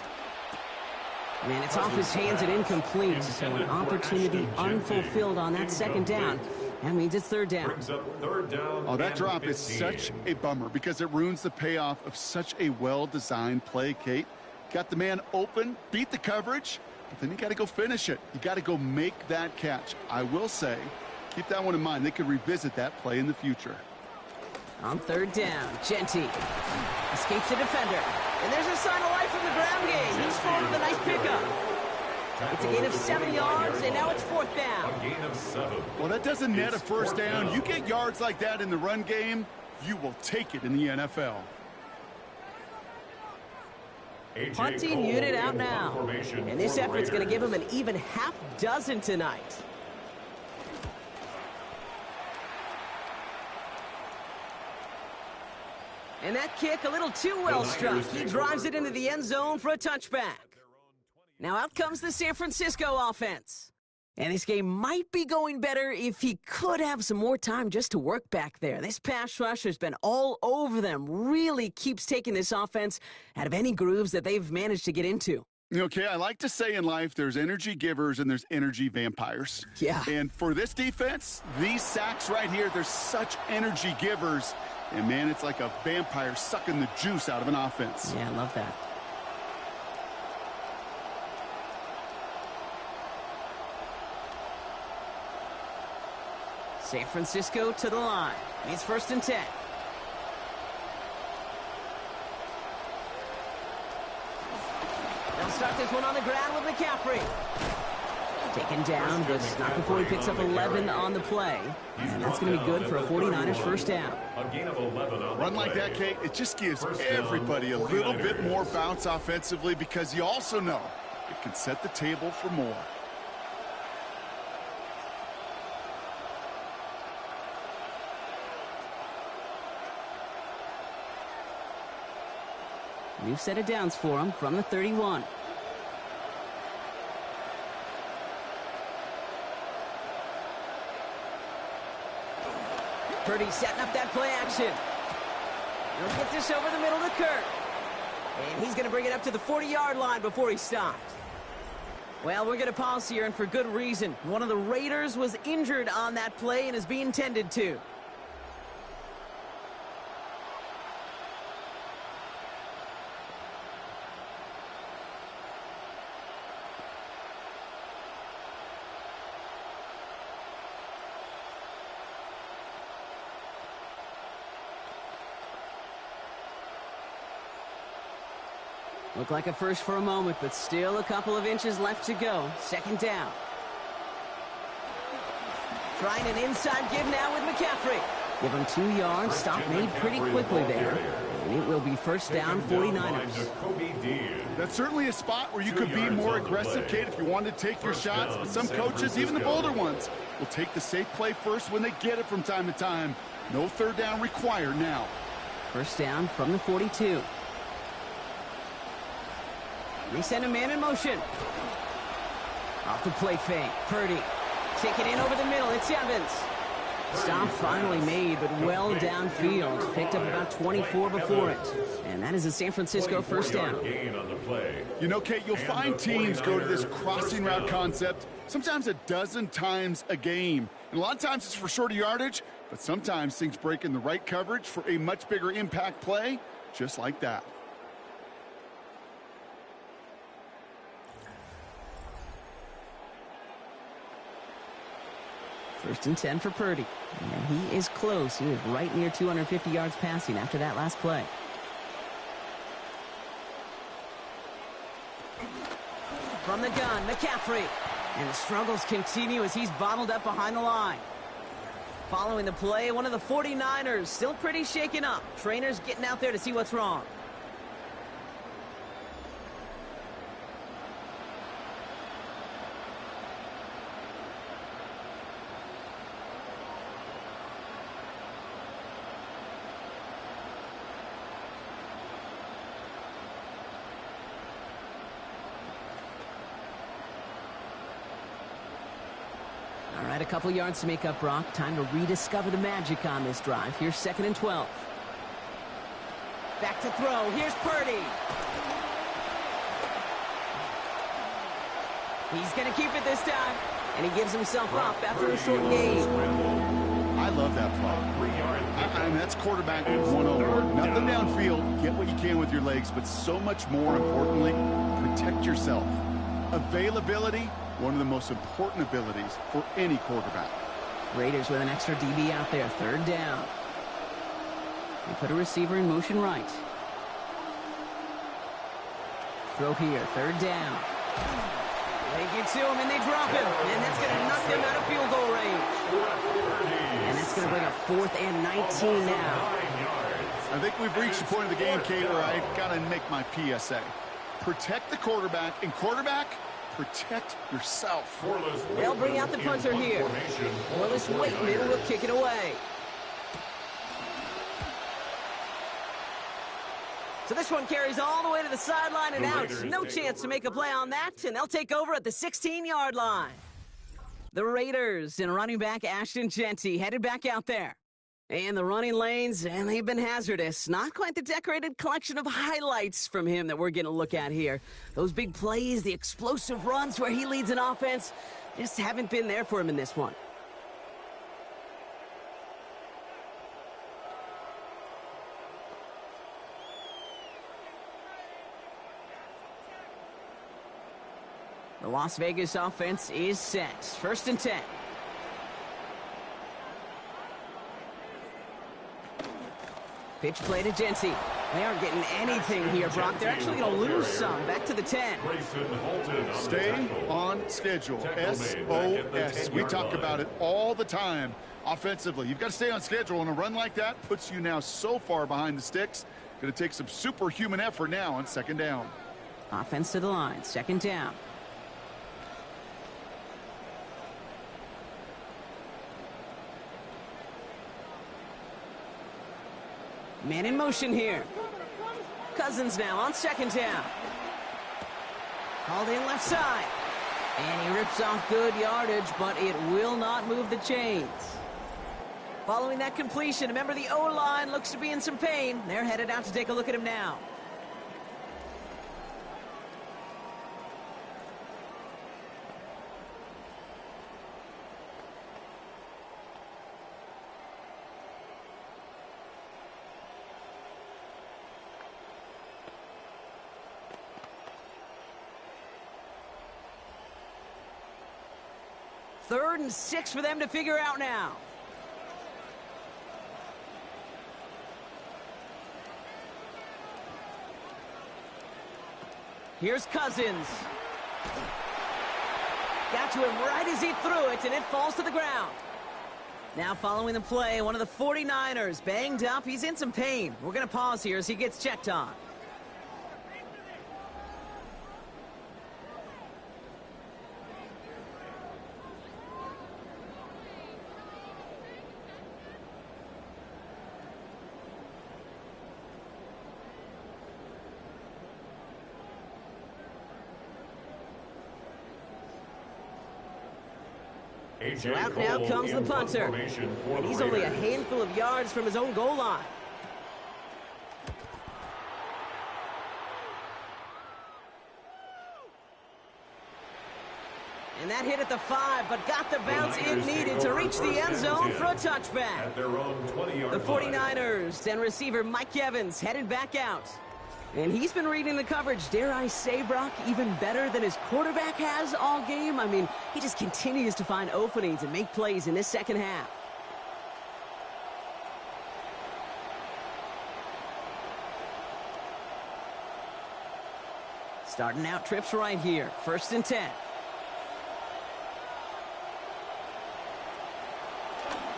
Man, it's off his hands and incomplete. So an opportunity unfulfilled on that 2nd down. That means it's 3rd down. Oh, that drop is such a bummer because it ruins the payoff of such a well-designed play, Kate. Got the man open, beat the coverage, but then you got to go finish it. You got to go make that catch. I will say, keep that one in mind. They could revisit that play in the future. On 3rd down, Genty escapes the defender. And there's a sign of life from the ground game. He's forward with a nice pickup. It's a gain of 7 yards, and now it's 4th down. A gain of 7. Well, that doesn't net a first down. You get yards like that in the run game, you will take it in the NFL. Punting unit out now. And this effort's going to give him an even half dozen tonight. And that kick a little too well struck. He drives it into the end zone for a touchback. Now out comes the San Francisco offense. And this game might be going better if he could have some more time just to work back there. This pass rush has been all over them. Really keeps taking this offense out of any grooves that they've managed to get into. Okay, I like to say in life there's energy givers and there's energy vampires. Yeah. And for this defense, these sacks right here, they're such energy givers. And, man, it's like a vampire sucking the juice out of an offense. Yeah, I love that. San Francisco to the line. It's 1st and 10. They'll start this one on the ground with McCaffrey. Taken down, but not before he picks up 11 on the play. And that's going to be good for a 49ers first down. Run like that, Kate, it just gives everybody a little bit more bounce offensively because you also know it can set the table for more. New set of downs for him from the 31. Purdy setting up that play action. He'll get this over the middle to Kirk. And he's going to bring it up to the 40-yard line before he stops. Well, we're going to pause here, and for good reason. One of the Raiders was injured on that play and is being tended to. Looked like a first for a moment, but still a couple of inches left to go. 2nd down. Trying an inside give now with McCaffrey. Give him 2 yards. Stop made pretty quickly there. And it will be first down, 49ers. That's certainly a spot where you could be more aggressive, Kate, if you wanted to take your shots. But some coaches, even the bolder ones, will take the safe play first when they get it from time to time. No third down required now. First down from the 42. They send a man in motion. Off the play fake. Purdy. Take it in over the middle. It's Evans. Stop finally made, but well downfield. Picked up about 24 before it. And that is a San Francisco first down. You know, Kate, you'll find teams go to this crossing route concept sometimes a dozen times a game. And a lot of times it's for shorter yardage, but sometimes things break in the right coverage for a much bigger impact play, just like that. First and 10 for Purdy. And he is close. He is right near 250 yards passing after that last play. From the gun, McCaffrey. And the struggles continue as he's bottled up behind the line. Following the play, one of the 49ers still pretty shaken up. Trainers getting out there to see what's wrong. All right, a couple yards to make up, Brock. Time to rediscover the magic on this drive. Here's 2nd and 12. Back to throw. Here's Purdy. He's going to keep it this time. And he gives himself up after a short gain. I love that play. I mean, that's quarterback 101. Nothing downfield. Get what you can with your legs, but so much more importantly, protect yourself. Availability, one of the most important abilities for any quarterback. Raiders with an extra DB out there. 3rd down. They put a receiver in motion right. Throw here. 3rd down. They get to him and they drop him. And that's going to knock them out of field goal range. And that's going to bring up 4th and 19 now. I think we've reached the point of the game, Kate, where I got to make my PSA. Protect the quarterback, and quarterback, protect yourself. They'll bring out the punter here. Willis waiting, and will kick it away. So this one carries all the way to the sideline and out. No chance to make a play on that, and they'll take over at the 16-yard line. The Raiders and running back Ashton Genty headed back out there. And the running lanes, and they've been hazardous. Not quite the decorated collection of highlights from him that we're going to look at here. Those big plays, the explosive runs where he leads an offense, just haven't been there for him in this one. The Las Vegas offense is set. 1st and 10. Pitch play to Genty. They aren't getting anything here, Brock. They're actually going to lose some. Back to the 10. Stay on schedule. SOS. We talk about it all the time offensively. You've got to stay on schedule, and a run like that puts you now so far behind the sticks. Going to take some superhuman effort now on 2nd down. Offense to the line. 2nd down. Man in motion here. Cousins now on 2nd down. Called in left side. And he rips off good yardage, but it will not move the chains. Following that completion, remember the O-line looks to be in some pain. They're headed out to take a look at him now. Third and 6 for them to figure out now. Here's Cousins. Got to him right as he threw it, and it falls to the ground. Now following the play, one of the 49ers banged up. He's in some pain. We're going to pause here as he gets checked on. So out now comes the punter. And he's only a handful of yards from his own goal line. And that hit at the 5, but got the bounce it needed to reach the end zone for a touchback. The 49ers and receiver Mike Evans headed back out. And he's been reading the coverage, dare I say, Brock, even better than his quarterback has all game. I mean, he just continues to find openings and make plays in this second half. Starting out trips right here. 1st and 10.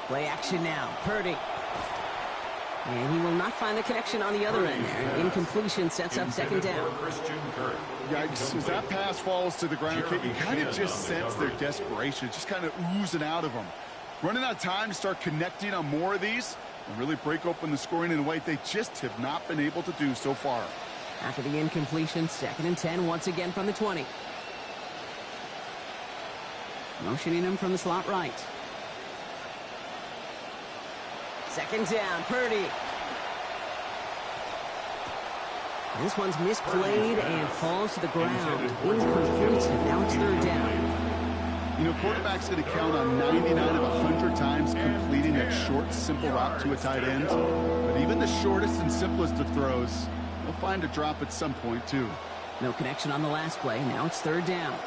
Play action now. Purdy. And he will not find the connection on the other end there. Incompletion sets up 2nd down. Yikes, as that pass falls to the ground, you kind of just sense their desperation, just kind of oozing out of them. Running out of time to start connecting on more of these and really break open the scoring in a way they just have not been able to do so far. After the incompletion, 2nd and 10 once again from the 20. Motioning him from the slot right. 2nd down, Purdy. This one's misplayed and falls to the ground. Incomplete. Now it's 3rd down. You know, quarterback's going to count on 99 of 100 times completing that short, simple route to a tight end. But even the shortest and simplest of throws, they'll find a drop at some point, too. No connection on the last play. Now it's 3rd down.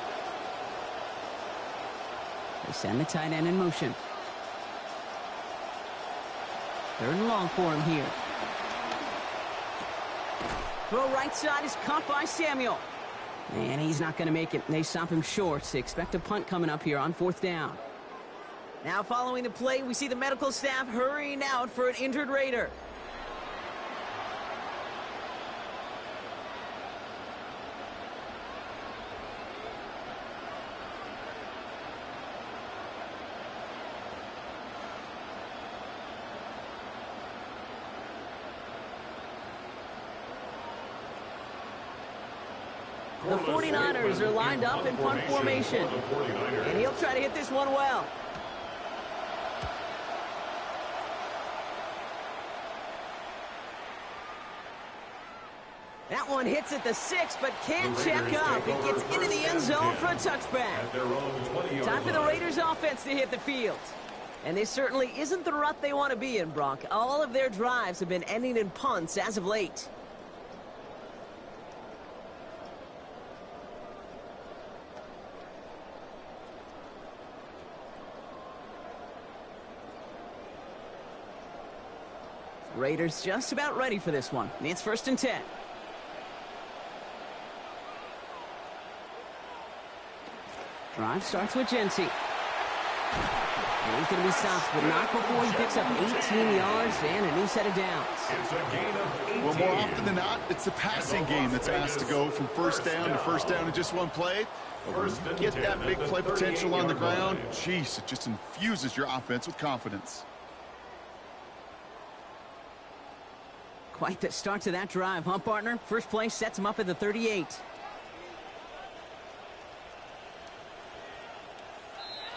They send the tight end in motion. 3rd and long for him here. Throw right side is caught by Samuel. And he's not going to make it. They stop him short. Expect a punt coming up here on 4th down. Now following the play, we see the medical staff hurrying out for an injured Raider. The 49ers are lined up in punt formation. And he'll try to hit this one well. That one hits at the 6, but can't check up. It gets into the end zone for a touchback. Time for the Raiders offense to hit the field. And this certainly isn't the rut they want to be in, Brock. All of their drives have been ending in punts as of late. Raiders just about ready for this one. It's 1st and 10. Drive starts with Jency. And he's going to be stopped, but not before he picks up 18 yards and a new set of downs. It's a gain of 18. Well, more often than not, it's the passing game that's asked to go from 1st down to 1st down in just one play. Get that big play potential on the ground. Jeez, it just infuses your offense with confidence. Quite the start to that drive, huh, partner? First play sets him up at the 38.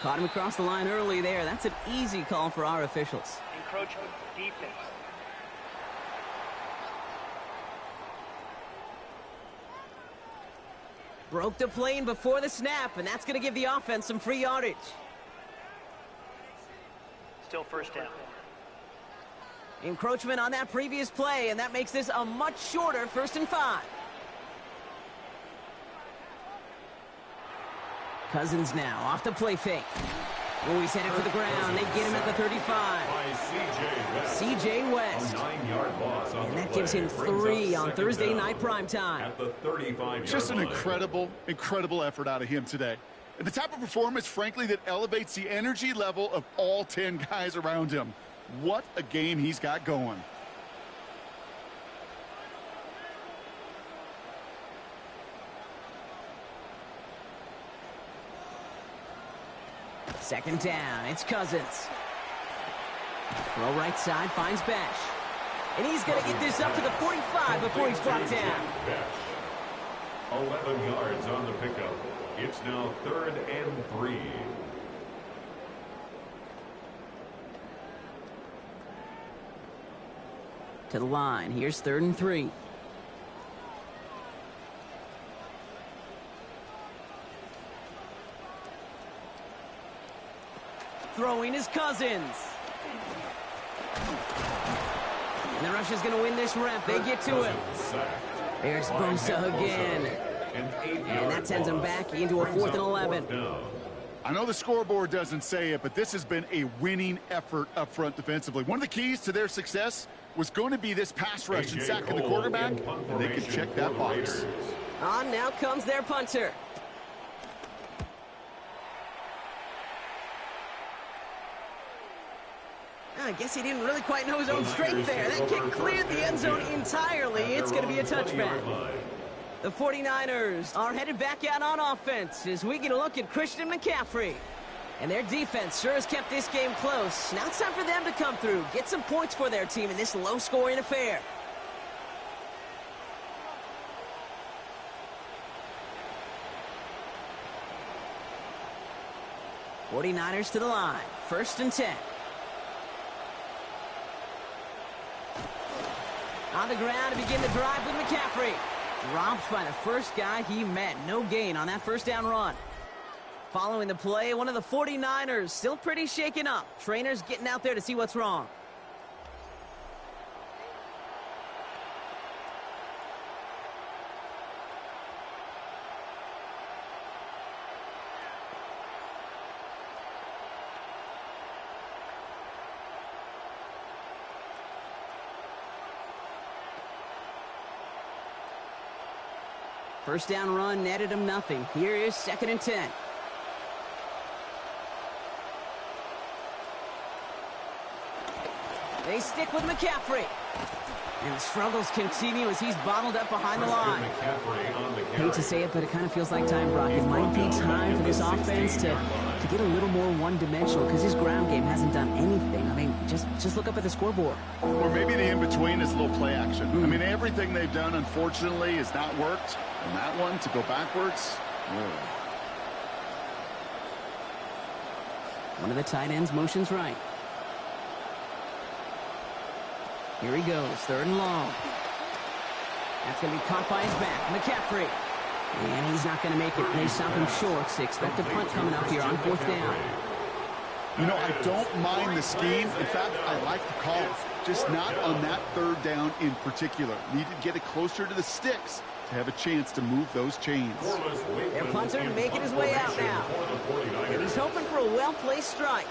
Caught him across the line early there. That's an easy call for our officials. Encroachment, defense. Broke the plane before the snap, and that's going to give the offense some free yardage. Still 1st down. Encroachment on that previous play, and that makes this a much shorter 1st and 5. Cousins now off the play fake. Oh, he's headed for the ground. They get him at the 35. C.J. West. And that gives him 3 on Thursday night primetime. At the 35-yard Just an line. incredible effort out of him today. The type of performance, frankly, that elevates the energy level of all 10 guys around him. What a game he's got going. Second down, it's Cousins. Throw right side, finds Bash. And he's going to get this up to the 45 before he's brought down. 11 yards on the pickup. It's now 3rd and 3. To the line, here's 3rd and 3. Throwing is Cousins. And the rush is going to win this rep. They get to him. There's Bosa again. And that sends him back into a 4th and 11. I know the scoreboard doesn't say it, but this has been a winning effort up front defensively. One of the keys to their success was going to be this pass rush and sacking the quarterback, and they can check that box. On now comes their punter. I guess he didn't really quite know his own strength there. That kick cleared the end zone entirely. It's going to be a touchback. The 49ers are headed back out on offense as we get a look at Christian McCaffrey. And their defense sure has kept this game close. Now it's time for them to come through, get some points for their team in this low-scoring affair. '49ers to the line. 1st and 10. On the ground to begin the drive with McCaffrey. Dropped by the first guy he met. No gain on that first down run. Following the play, one of the 49ers still pretty shaken up. Trainers getting out there to see what's wrong. First down run netted him nothing. Here is 2nd and 10. They stick with McCaffrey. And the struggles continue as he's bottled up behind the line. Hate to say it, but it kind of feels like time, Brock. It might be time for this offense to get a little more one-dimensional because his ground game hasn't done anything. I mean, just look up at the scoreboard. Or maybe the in-between is a little play action. I mean, everything they've done, unfortunately, has not worked. And that one, to go backwards, One of the tight ends motions right. Here he goes, 3rd and long. That's going to be caught by his back. McCaffrey. And he's not going to make it. They stop him short. So expect a punt coming up here on 4th down. You know, I don't mind the scheme. In fact, I like the call. Just not on that 3rd down in particular. Need to get it closer to the sticks to have a chance to move those chains. Their punter making his way out now. And he's hoping for a well-placed strike.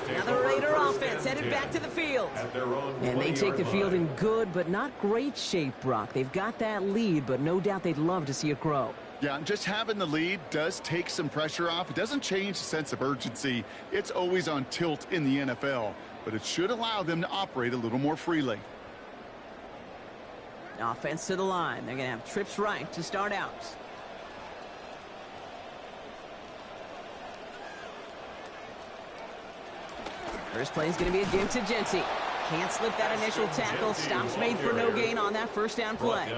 Now the Raider offense headed back to the field. And they take the field in good but not great shape, Brock. They've got that lead, but no doubt they'd love to see it grow. Yeah, just having the lead does take some pressure off. It doesn't change the sense of urgency. It's always on tilt in the NFL, but it should allow them to operate a little more freely. Offense to the line. They're going to have trips right to start out. First play is going to be a give to Genty. Can't slip that initial tackle. Stops made for no gain on that first down play.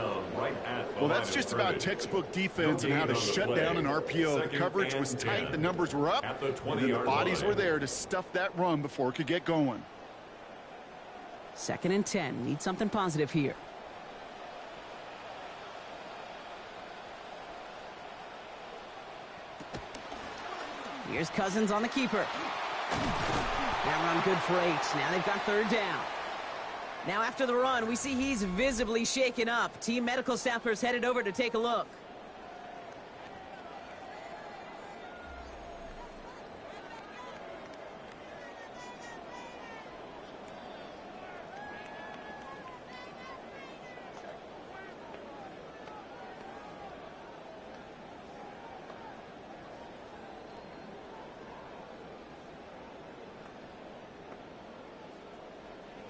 Well, that's just about textbook defense and how to shut down an RPO. The coverage was tight, the numbers were up, and then the bodies were there to stuff that run before it could get going. 2nd and 10. Need something positive here. Here's Cousins on the keeper. That run good for 8. Now they've got 3rd down. Now after the run, we see he's visibly shaken up. Team medical staffers headed over to take a look.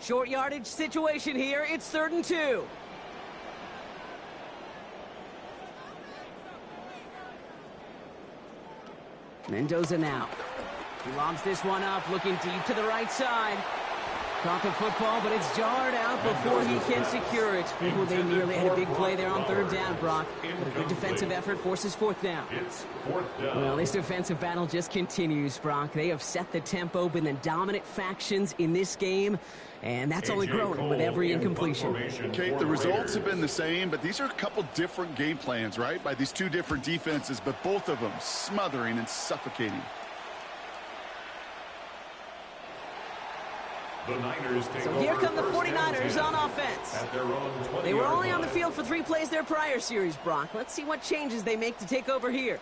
Short yardage situation here. It's 3rd and 2. Mendoza now. He lobs this one up, looking deep to the right side. Caught the football, but it's jarred out before he can secure it. Ooh, they nearly had a big play there on 3rd down, Brock. But a good defensive effort forces 4th down. It's 4th down. Well, this defensive battle just continues, Brock. They have set the tempo, been the dominant factions in this game, and that's only growing with every incompletion. Kate, the results have been the same, but these are a couple different game plans, right? By these two different defenses, but both of them smothering and suffocating. The Niners take So here come the 49ers on offense. At their own 20-yard They were only on the line. field for 3 plays their prior series, Brock. Let's see what changes they make to take over here.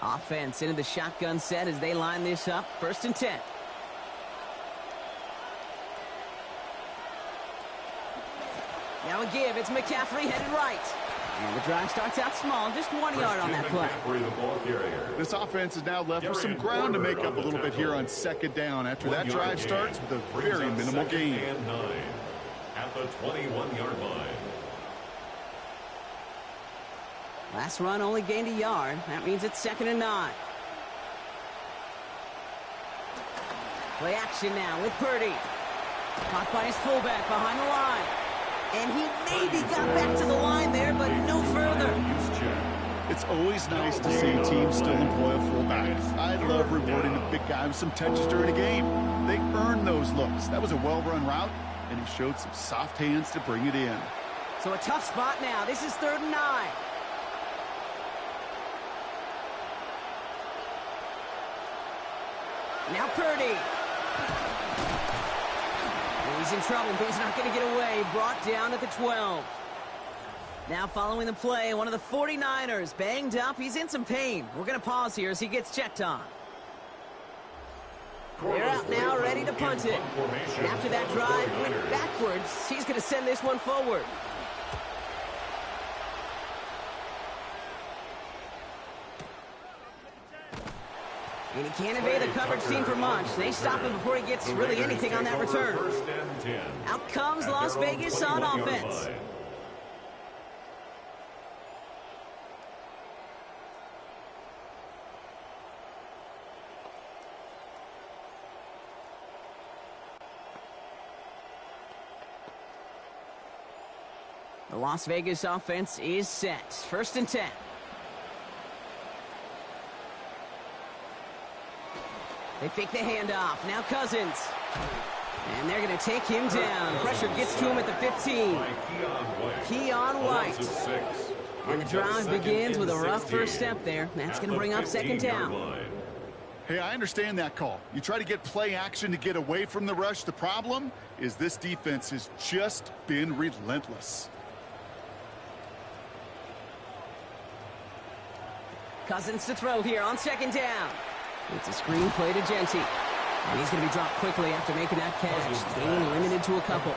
Offense into the shotgun set as they line this up. 1st and 10. Now a give. It's McCaffrey headed right. And the drive starts out small. Just 1 yard on that play. McCaffrey, the ball carrier. This offense is now left with some ground to make up a little bit here on 2nd down. After that drive starts with a very minimal gain. And 9 at the 21-yard line. Last run only gained a yard. That means it's 2nd and 9. Play action now with Purdy. Caught by his fullback behind the line. And he maybe got back to the line there, but no further. It's always nice to see teams still employ a fullback. I love rewarding a big guy with some touches during a game. They earn those looks. That was a well-run route, and he showed some soft hands to bring it in. So a tough spot now. This is 3rd and 9. Now Purdy. He's in trouble, but he's not going to get away. Brought down at the 12. Now following the play, one of the 49ers banged up. He's in some pain. We're going to pause here as he gets checked on. They're out now, ready to punt it. And after that drive went backwards, he's going to send this one forward. And he can't evade the coverage team for much. They stop him before he gets really anything on that return. Out comes Las Vegas on offense. The Las Vegas offense is set. 1st and 10. They fake the handoff. Now Cousins. And they're going to take him down. Pressure gets to him at the 15. Keon White. And the drive begins with a rough first step there. That's going to bring up 2nd down. Hey, I understand that call. You try to get play action to get away from the rush. The problem is this defense has just been relentless. Cousins to throw here on 2nd down. It's a screen play to Genty. And he's going to be dropped quickly after making that catch. Gain limited to a couple.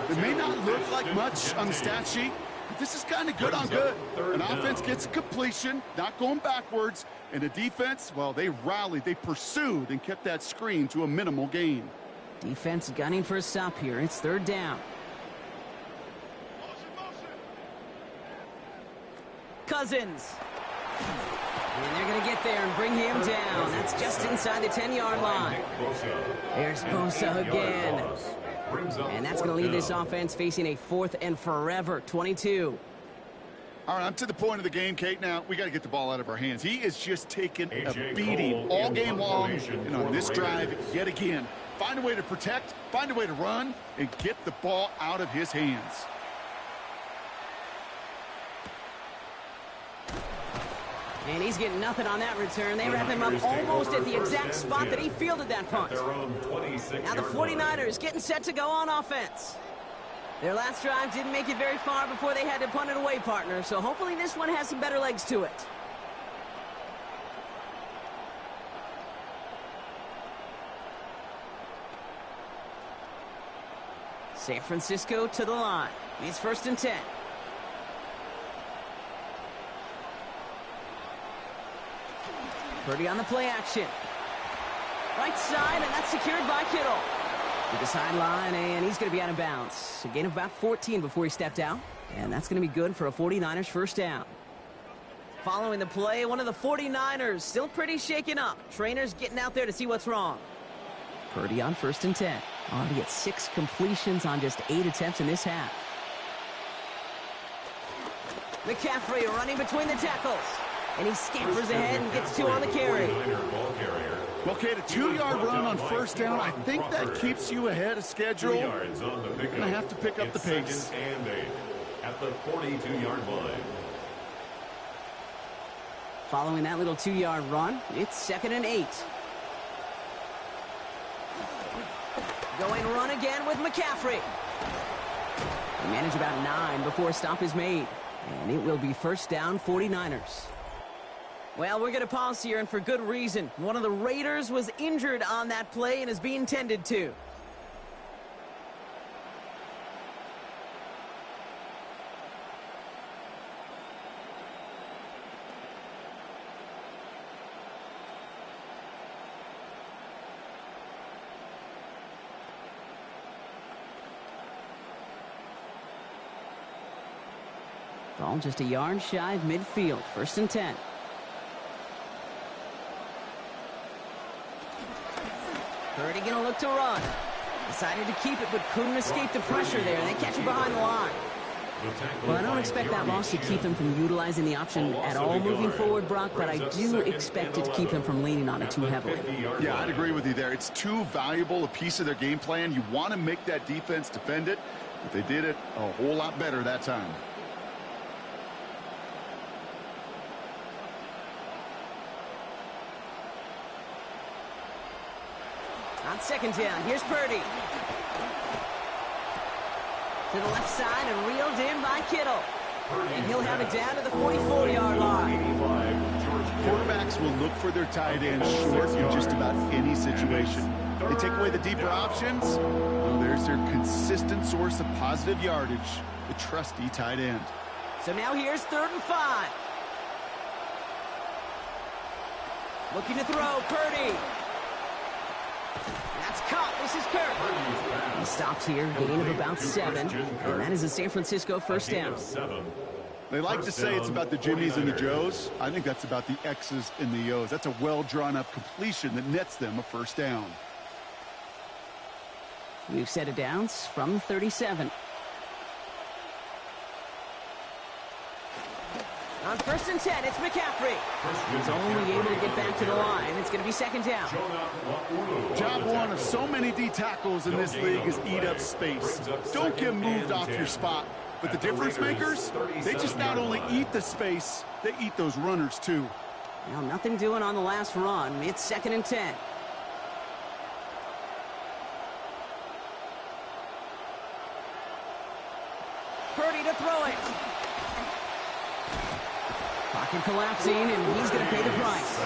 It may not look like much on the stat sheet, but this is kind of good on good. An offense gets a completion, not going backwards, and a defense, well, they rallied, they pursued, and kept that screen to a minimal gain. Defense gunning for a stop here. It's 3rd down. Cousins. And they're going to get there and bring him down. That's just inside the 10-yard line. There's Bosa again. And that's going to leave this offense facing a 4th and forever 22. All right, I'm to the point of the game, Kate. Now, we got to get the ball out of our hands. He is just taking a beating all game long. And on this drive, yet again, find a way to protect, find a way to run, and get the ball out of his hands. And he's getting nothing on that return. They wrap him up almost at the exact spot that he fielded that punt. Now the 49ers getting set to go on offense. Their last drive didn't make it very far before they had to punt it away, partner. So hopefully this one has some better legs to it. San Francisco to the line. It's 1st and 10. Purdy on the play action. Right side, and that's secured by Kittle. To the sideline, and he's going to be out of bounds. A gain of about 14 before he stepped out, and that's going to be good for a 49ers first down. Following the play, one of the 49ers still pretty shaken up. Trainers getting out there to see what's wrong. Purdy on 1st and 10. Already at 6 completions on just 8 attempts in this half. McCaffrey running between the tackles. And he scampers ahead and gets 2 on the carry. Well, Kate, a 2-yard run on 1st down, I think that keeps you ahead of schedule. You're going to have to pick up the pace. And 8 at the 42-yard line. Following that little 2-yard run, it's 2nd and 8. Going run again with McCaffrey. They manage about 9 before a stop is made. And it will be 1st down, 49ers. Well, we're going to pause here, and for good reason. One of the Raiders was injured on that play and is being tended to. Ball just a yard shy of midfield. 1st and 10. Purdy going to look to run. Decided to keep it, but couldn't escape the pressure there. They catch it behind the line. Well, I don't expect that loss to keep him from utilizing the option at all moving forward, Brock, but I do expect it to keep him from leaning on it too heavily. Yeah, I'd agree with you there. It's too valuable a piece of their game plan. You want to make that defense defend it, but they did it a whole lot better that time. On 2nd down, here's Purdy. To the left side and reeled in by Kittle. And he'll have it down to the 44-yard line. Quarterbacks will look for their tight end short in just about any situation. They take away the deeper options. Well, there's their consistent source of positive yardage, the trusty tight end. So now here's 3rd and 5. Looking to throw, Purdy. That's caught. This is Kirk. He stops here, gain of about 7. And that is a San Francisco 1st down. They like to say it's about the Jimmies and the Joes. I think that's about the X's and the O's. That's a well-drawn-up completion that nets them a 1st down. We've set it downs from 37. On 1st and 10, it's McCaffrey. He's only able to get back to the line. It's going to be 2nd down. Job one of so many D tackles in this league is eat up space. Don't get moved off your spot. But the difference makers, they just not only eat the space, they eat those runners too. Well, nothing doing on the last run. It's 2nd and 10. Purdy to throw it. Pocket collapsing, and he's going to pay the price.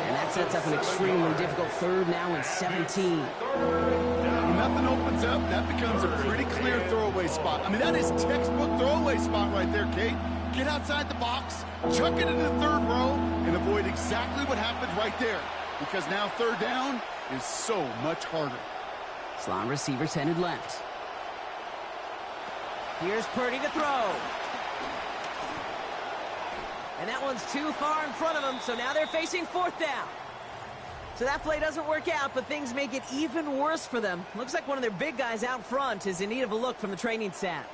And that sets up an extremely difficult 3rd now and 17. When nothing opens up, that becomes a pretty clear throwaway spot. I mean, that is textbook throwaway spot right there, Kate. Get outside the box, chuck it into the 3rd row, and avoid exactly what happened right there. Because now 3rd down is so much harder. Slot receivers headed left. Here's Purdy to throw. And that one's too far in front of them, so now they're facing 4th down. So that play doesn't work out, but things make it even worse for them. Looks like one of their big guys out front is in need of a look from the training staff.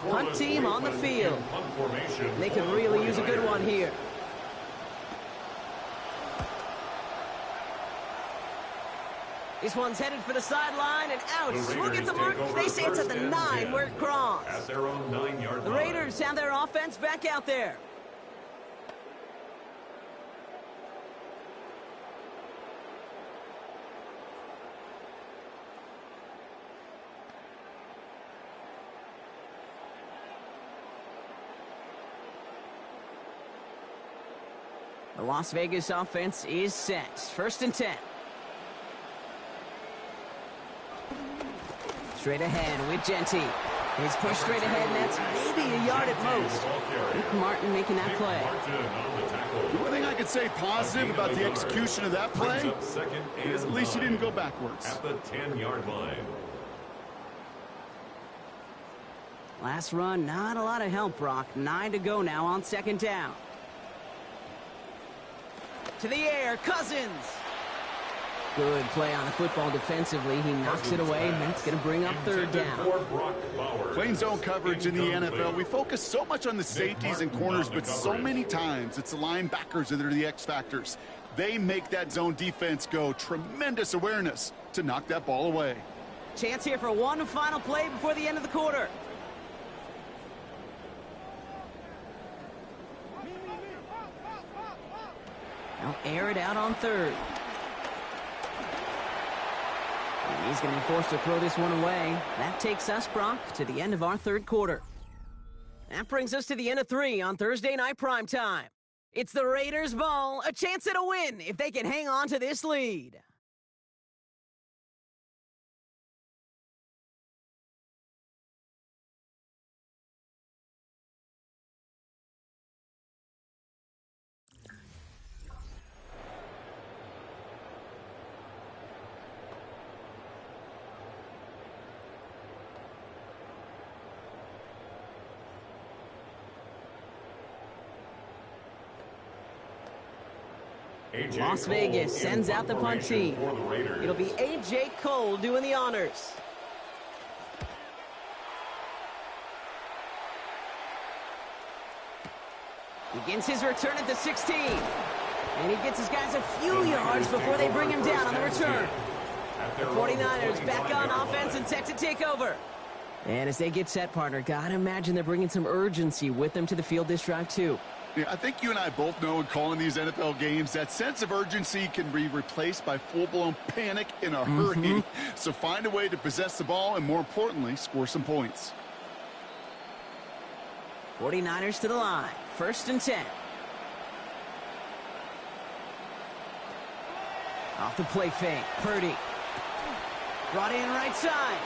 Punt team on the field. They could really use a good one here. This one's headed for the sideline and out. Look at the mark. They say it's at the 9 where it crossed. At their own 9-yard line. The Raiders have their offense back out there. Las Vegas offense is set. 1st and 10. Straight ahead with Genty. He's pushed straight ahead, and that's maybe a yard at most. Nick Martin making that play. The one thing I could say positive about the execution of that play is at least he didn't go backwards. At the 10-yard line. Last run, not a lot of help, Brock. 9 to go now on 2nd down. To the air, Cousins. Good play on the football defensively. He knocks it away, and that's going to bring up 3rd down. Playing zone coverage in the NFL, we focus so much on the safeties and corners, but so many times it's the linebackers that are the X factors. They make that zone defense go. Tremendous awareness to knock that ball away. Chance here for one final play before the end of the quarter. Now air it out on 3rd. And he's going to be forced to throw this one away. That takes us, Brock, to the end of our 3rd quarter. That brings us to the end of 3 on Thursday night primetime. It's the Raiders' ball, a chance at a win if they can hang on to this lead. Las Vegas sends out the punt team. It'll be A.J. Cole doing the honors. Begins his return at the 16. And he gets his guys a few yards before they bring him down on the return. The 49ers back on offense and set to take over. And as they get set, partner, gotta imagine they're bringing some urgency with them to the field this drive, too. Yeah, I think you and I both know in calling these NFL games that sense of urgency can be replaced by full-blown panic in a hurry. So find a way to possess the ball and, more importantly, score some points. 49ers to the line. 1st and 10. Off the play fake. Purdy. Brought in right side.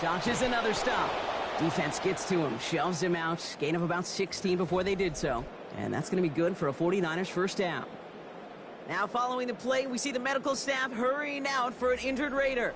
Dodges another stop. Defense gets to him, shoves him out. Gain of about 16 before they did so. And that's going to be good for a 49ers 1st down. Now following the play, we see the medical staff hurrying out for an injured Raider.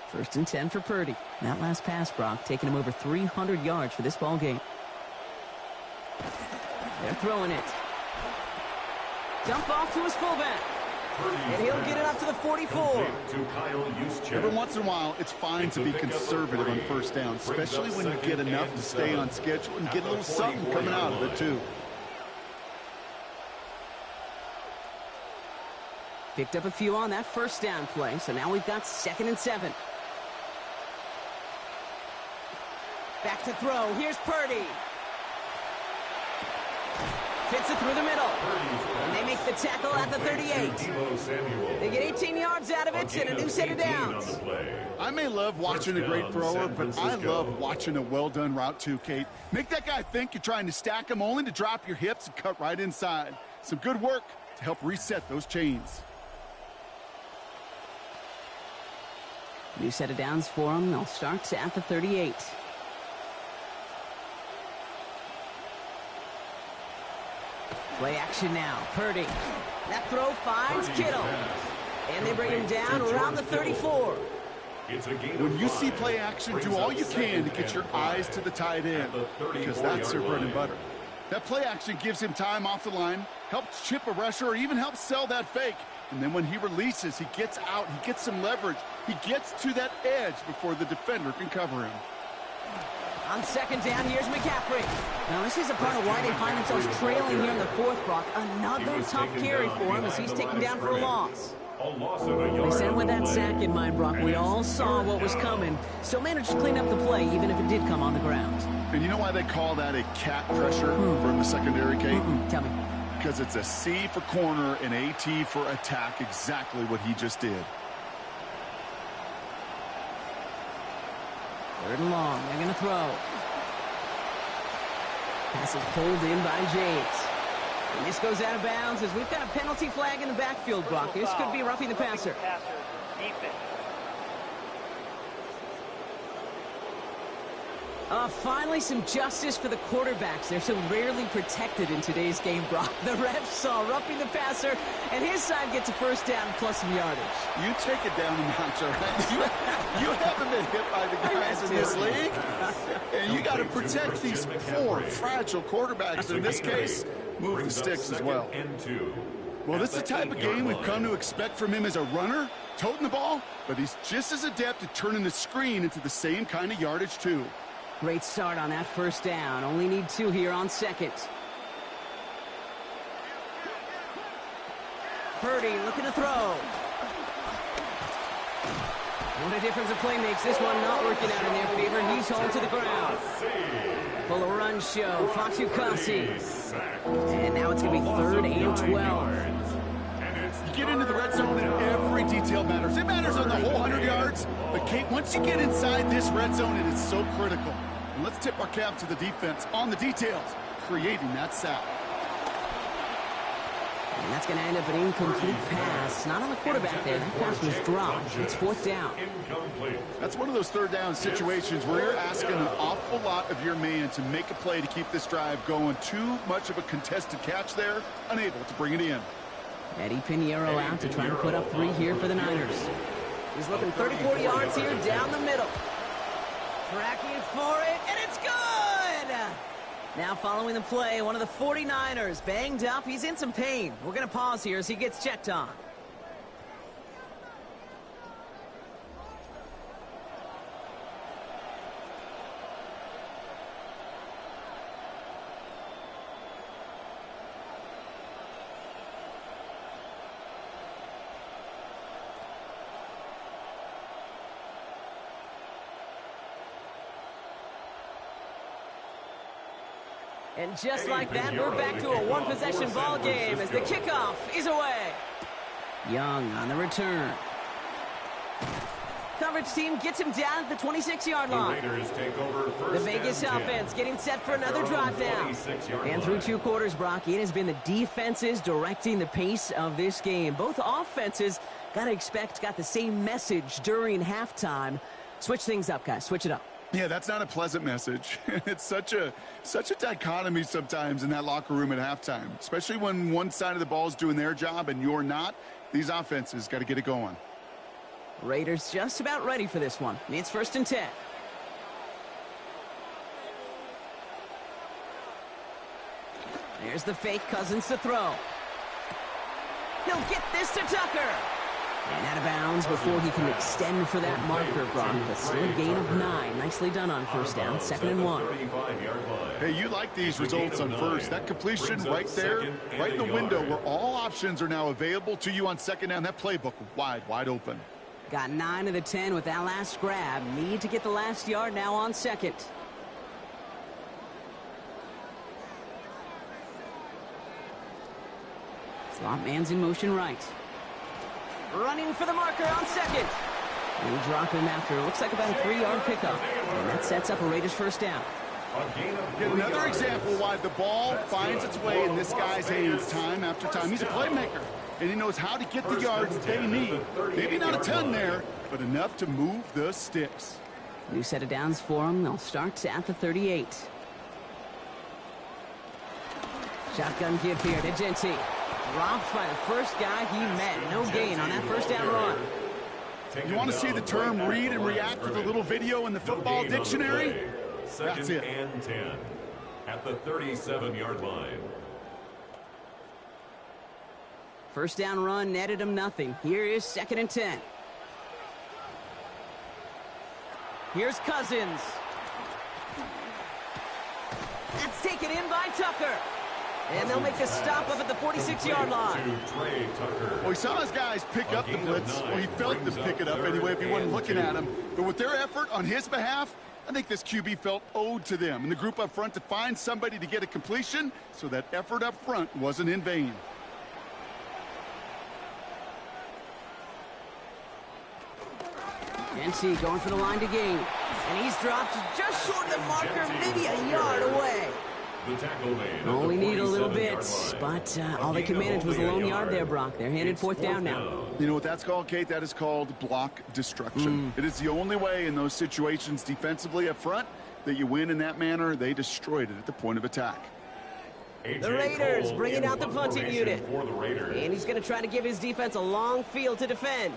First and 10 for Purdy. That last pass, Brock, taking him over 300 yards for this ball game. They're throwing it. Dump off to his fullback. And he'll get it up to the 44. Every once in a while, it's fine to be conservative on 1st down, especially when you get enough to stay on schedule and get a little something coming out of it, too. Picked up a few on that 1st down play, so now we've got 2nd and 7. Back to throw. Here's Purdy. Fits it through the middle. And they make the tackle at the 38. They get 18 yards out of it and a new set of downs. I may love watching a great thrower, but I love watching a well-done route too, Kate. Make that guy think you're trying to stack him only to drop your hips and cut right inside. Some good work to help reset those chains. New set of downs for them. They'll start at the 38. Play action now. Purdy. That throw finds Kittle. And they bring him down around the 34. When you see play action, do all you can to get your eyes to the tight end, because that's their bread and butter. That play action gives him time off the line, helps chip a rusher, or even helps sell that fake. And then when he releases, he gets out, he gets some leverage. He gets to that edge before the defender can cover him. On 2nd down, here's McCaffrey. Now, this is a part of why they find themselves trailing here in the 4th, Brock. Another tough carry for him as he's taken down for a loss. A loss of a They yard sent on with the that play. sack in mind, Brock. We And all it's saw third what was down. coming. Still managed to clean up the play, even if it did come on the ground. And you know why they call that a cat pressure from the secondary, Kate? Tell me. Because it's a C for corner and a T for attack, exactly what he just did. Third and long. They're going to throw. Pass is pulled in by James. And this goes out of bounds as we've got a penalty flag in the backfield, Brock. This could be roughing the passer. Defense. Finally, some justice for the quarterbacks. They're so rarely protected in today's game, Brock. The refs saw roughing the passer, and his side gets a first down plus some yardage. You take it down a notch, all right? You haven't been hit by the guys in this league. And you got to protect these poor, fragile quarterbacks. In this case, move the sticks as well. Well, this is the type of game we've come to expect from him as a runner, toting the ball, but he's just as adept at turning the screen into the same kind of yardage, too. Great start on that first down. Only need 2 here on second. Purdy looking to throw. What a difference a play makes. This one not working out in their favor. He's home to the ground. Full of run show. Fatukasi. And now it's going to be 3rd and 12. You get into the red zone and every detail matters. It matters on the whole 100 yards. But, Kate, once you get inside this red zone, it is so critical. And let's tip our cap to the defense on the details, creating that sack. And that's going to end up an incomplete pass. Not on the quarterback there. That pass was dropped. It's 4th down. That's one of those 3rd down situations where you're asking an awful lot of your man to make a play to keep this drive going. Too much of a contested catch there, unable to bring it in. Eddie Pinheiro out to try to put up 3 here for the Niners. He's looking 30-40 yards here down the middle. Tracking for it, and it's good! Now following the play, one of the 49ers banged up. He's in some pain. We're going to pause here as he gets checked on. And just like that, we're back to a one-possession ball game as the kickoff is away. Young on the return. Coverage team gets him down at the 26-yard line. The Vegas offense getting set for another drive now. And through 2 quarters, Brock, it has been the defenses directing the pace of this game. Both offenses, got the same message during halftime. Switch things up, guys. Switch it up. Yeah, that's not a pleasant message. It's such a dichotomy sometimes in that locker room at halftime, especially when one side of the ball is doing their job and you're not. These offenses got to get it going. Raiders just about ready for this one. It's 1st and 10. There's the fake. Cousins to throw. He'll get this to Tucker. And out of bounds before he can extend for that marker, Brock. But still a gain of 9. Nicely done on first down. 2nd and 1. Hey, you like these results on first. That completion right there, right in the window where all options are now available to you on 2nd down. That playbook wide open. Got 9 of the 10 with that last grab. Need to get the last yard now on 2nd. Slot man's in motion right. Running for the marker on 2nd. And we drop him after. Looks like about a 3-yard pickup. And that sets up a Raiders first down. Yet another example why the ball finds its way in this guy's hands time after time. He's a playmaker, and he knows how to get the yards they need. Maybe not a ton there, but enough to move the sticks. New set of downs for him. They'll start at the 38. Shotgun give here to Genty. Dropped by the first guy he met. No gain on that first down run. You want to see the term read and react with a little video in the football dictionary? That's it. 2nd and 10 at the 37-yard line. First down run netted him nothing. Here is 2nd and 10. Here's Cousins. That's taken in by Tucker. And they'll make the stop up at the 46-yard line. Well, he saw his guys pick up the blitz. Well, he felt them pick it up anyway if he wasn't looking at him. But with their effort on his behalf, I think this QB felt owed to them and the group up front to find somebody to get a completion, so that effort up front wasn't in vain. NC going for the line to gain. And he's dropped just short of the marker, maybe a yard away. Only need a little bit, but all they could manage was a lone yard there, Brock. They're headed fourth down now. You know what that's called, Kate? That is called block destruction. It is the only way in those situations defensively up front that you win in that manner. They destroyed it at the point of attack. The Raiders bringing out the punting unit. And he's going to try to give his defense a long field to defend.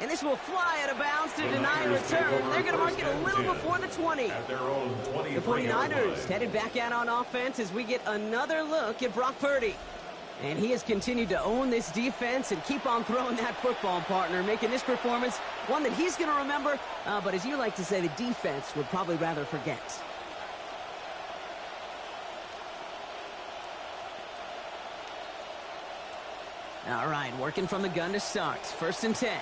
And this will fly out of bounds to deny a return. They're going to mark it a little before the 20. The 49ers headed back out on offense as we get another look at Brock Purdy. And he has continued to own this defense and keep on throwing that football, partner, making this performance one that he's going to remember, but as you like to say, the defense would probably rather forget. All right, working from the gun to start. 1st and 10.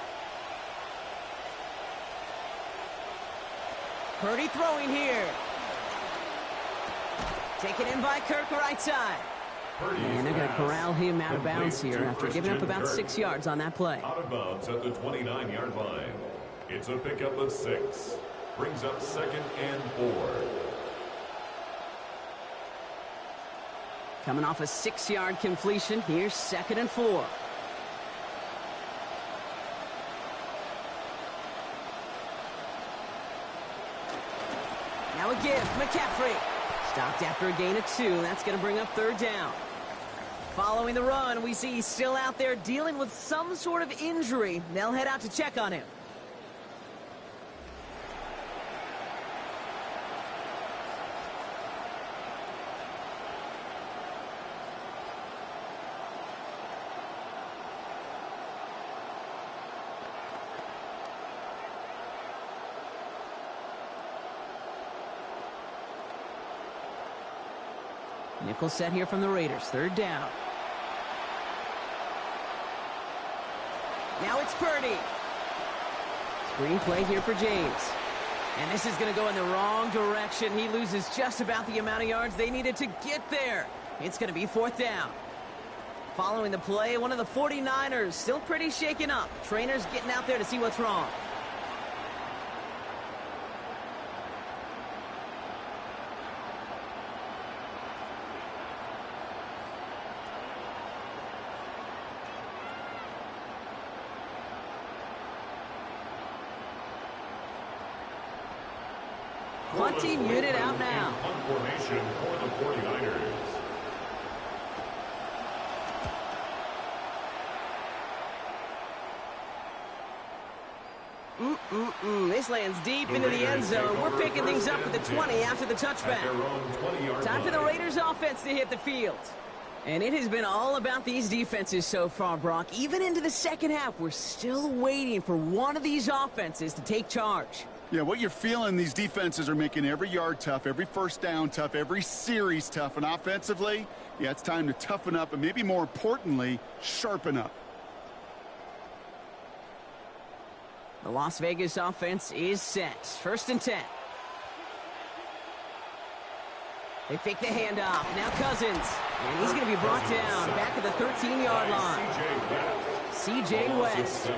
Purdy throwing here. Taken in by Kirk, right side. And they're going to corral him out of bounds here after giving up about 6 yards on that play. Out of bounds at the 29-yard line. It's a pickup of 6. Brings up 2nd and 4. Coming off a 6-yard completion, here's 2nd and 4. Now a give, McCaffrey. Stopped after a gain of 2. That's going to bring up 3rd down. Following the run, we see he's still out there dealing with some sort of injury. They'll head out to check on him. Nickel set here from the Raiders. 3rd down. Now it's Purdy. Screen play here for James. And this is going to go in the wrong direction. He loses just about the amount of yards they needed to get there. It's going to be 4th down. Following the play, one of the 49ers still pretty shaken up. Trainers getting out there to see what's wrong. Punting unit out now. Punt formation for the 49ers. This lands deep into the end zone. We're picking things up at the 20 after the touchback. Time for the Raiders offense to hit the field. And it has been all about these defenses so far, Brock. Even into the second half, we're still waiting for one of these offenses to take charge. Yeah, what you're feeling, these defenses are making every yard tough, every 1st down tough, every series tough. And offensively, yeah, it's time to toughen up and maybe more importantly, sharpen up. The Las Vegas offense is set. 1st and 10. They fake the handoff. Now Cousins. And he's going to be brought down back at the 13-yard line. C.J. West.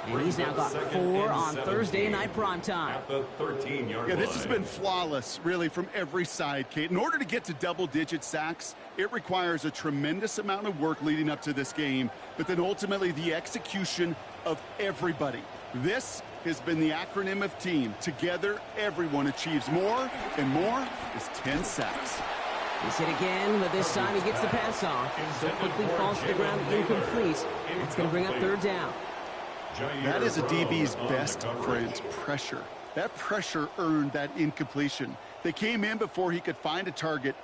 And he's now got 4 on Thursday night primetime. At the 13-yard line. This has been flawless, really, from every side, Kate. In order to get to double-digit sacks, it requires a tremendous amount of work leading up to this game, but then ultimately the execution of everybody. This has been the acronym of team. Together, everyone achieves more, and more is 10 sacks. He's hit again, but this time he gets the pass off. So quickly falls to the ground incomplete. That's going to bring up 3rd down. That is a DB's best friend, pressure. That pressure earned that incompletion. They came in before he could find a target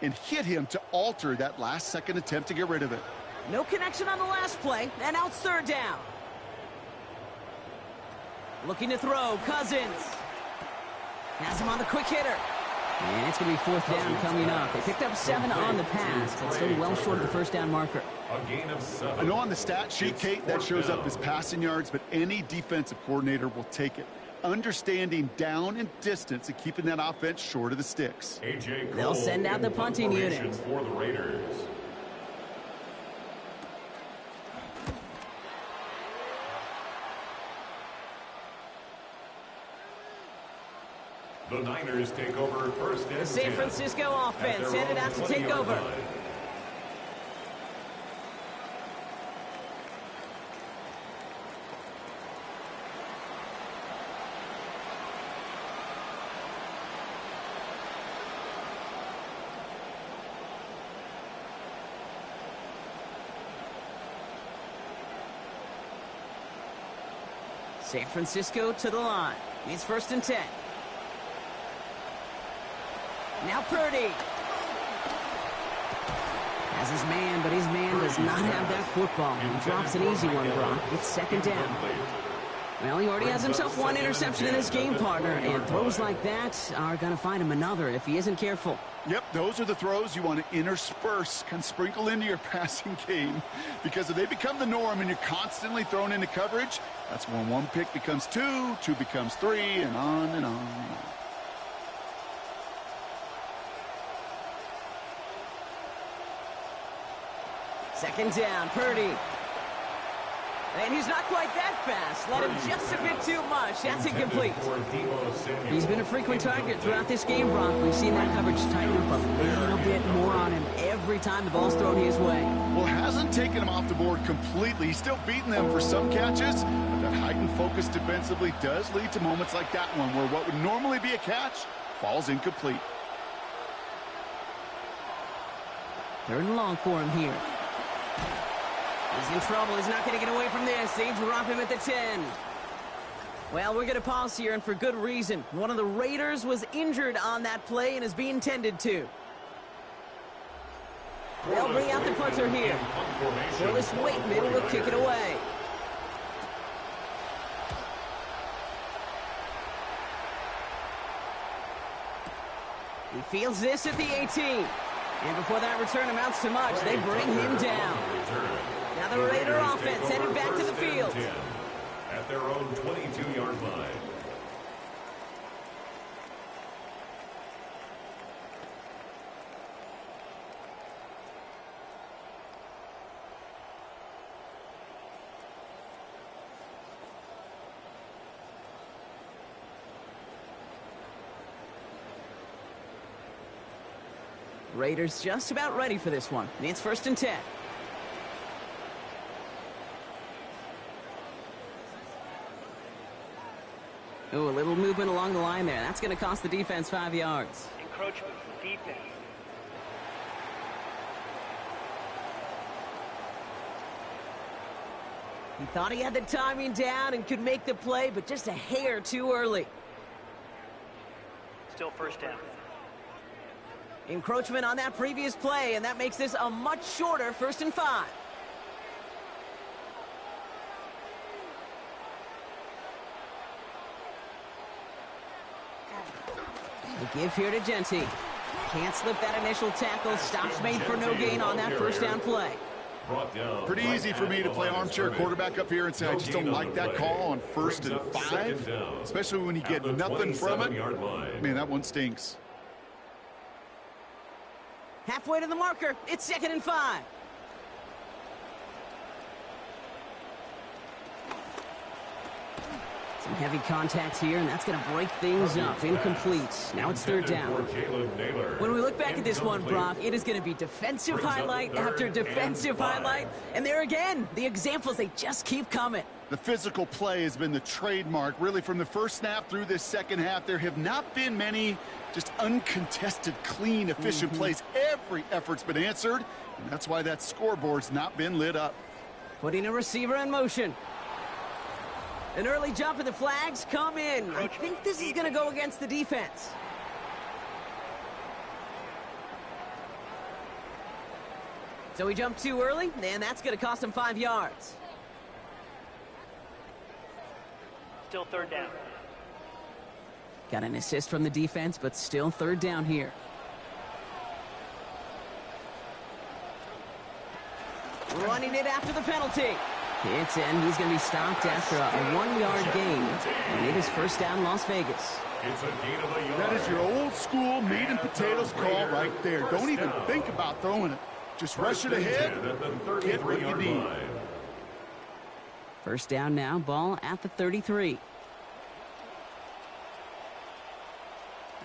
and hit him to alter that last-second attempt to get rid of it. No connection on the last play, and now it's 3rd down. Looking to throw, Cousins. Has him on the quick hitter. And it's going to be fourth down coming up. They picked up 7 on the pass, but still well short of the first down marker. A gain of 7. I know on the stat sheet, Kate, that shows up as passing yards, but any defensive coordinator will take it. Understanding down and distance and keeping that offense short of the sticks. They'll send out the punting unit. For the Raiders. The Niners take over first and The San 10 Francisco offense headed out to take over. line. San Francisco to the line. It's first and 10. Now Purdy. Has his man, but his man does not have that football. He drops an easy one, Brock. It's second down. Well, he already has himself one interception in his game, partner, and throws like that are going to find him another if he isn't careful. Yep, those are the throws you want to intersperse, kind of sprinkle into your passing game. Because if they become the norm and you're constantly thrown into coverage, that's when one pick becomes 2, 2 becomes 3, and on and on and on. Second down, Purdy. And he's not quite that fast. Let him just a bit too much. That's incomplete. He's been a frequent target throughout this game, Brock. We've seen that coverage tighten up a little bit more on him every time the ball's thrown his way. Well, hasn't taken him off the board completely. He's still beating them for some catches, but that heightened focus defensively does lead to moments like that one where what would normally be a catch falls incomplete. Third and long for him here. He's in trouble. He's not going to get away from this. They drop him at the 10. Well, we're going to pause here, and for good reason. One of the Raiders was injured on that play and is being tended to. They'll bring out the punter here. Corliss Waitman will kick it away. He fields this at the 18. And before that return amounts to much, they bring him down. Now the Raider offense headed back to the field. At their own 22-yard line. Raiders just about ready for this one. It's first and 10. Ooh, a little movement along the line there. That's going to cost the defense 5 yards. Encroachment, defense. He thought he had the timing down and could make the play, but just a hair too early. Still first down. Encroachment on that previous play, and that makes this a much shorter first and 5. The give here to Genty. Can't slip that initial tackle. Stops made for no gain on that first down play. Pretty easy for me to play armchair quarterback up here and say I just don't like that call on first and 5, especially when you get nothing from it. Man, that one stinks. Halfway to the marker. It's second and 5. Some heavy contact here, and that's going to break things up. Incomplete. Now it's third down. When we look back at this one, Brock, it is going to be defensive highlight after defensive highlight. And there again, the examples, they just keep coming. The physical play has been the trademark. Really, from the first snap through this second half, there have not been many just uncontested, clean, efficient plays. Every effort's been answered, and that's why that scoreboard's not been lit up. Putting a receiver in motion. An early jump and the flags come in. I think this is going to go against the defense. So he jumped too early, and that's going to cost him 5 yards. Still third down. Got an assist from the defense, but still third down here. Running it after the penalty. Hits in. He's going to be stopped after a 1-yard gain. And it is first down, Las Vegas. It's a gain of a yard. That is your old school meat and potatoes call right there. Don't even think about throwing it. Just rush it ahead, get what you need. First down now, ball at the 33.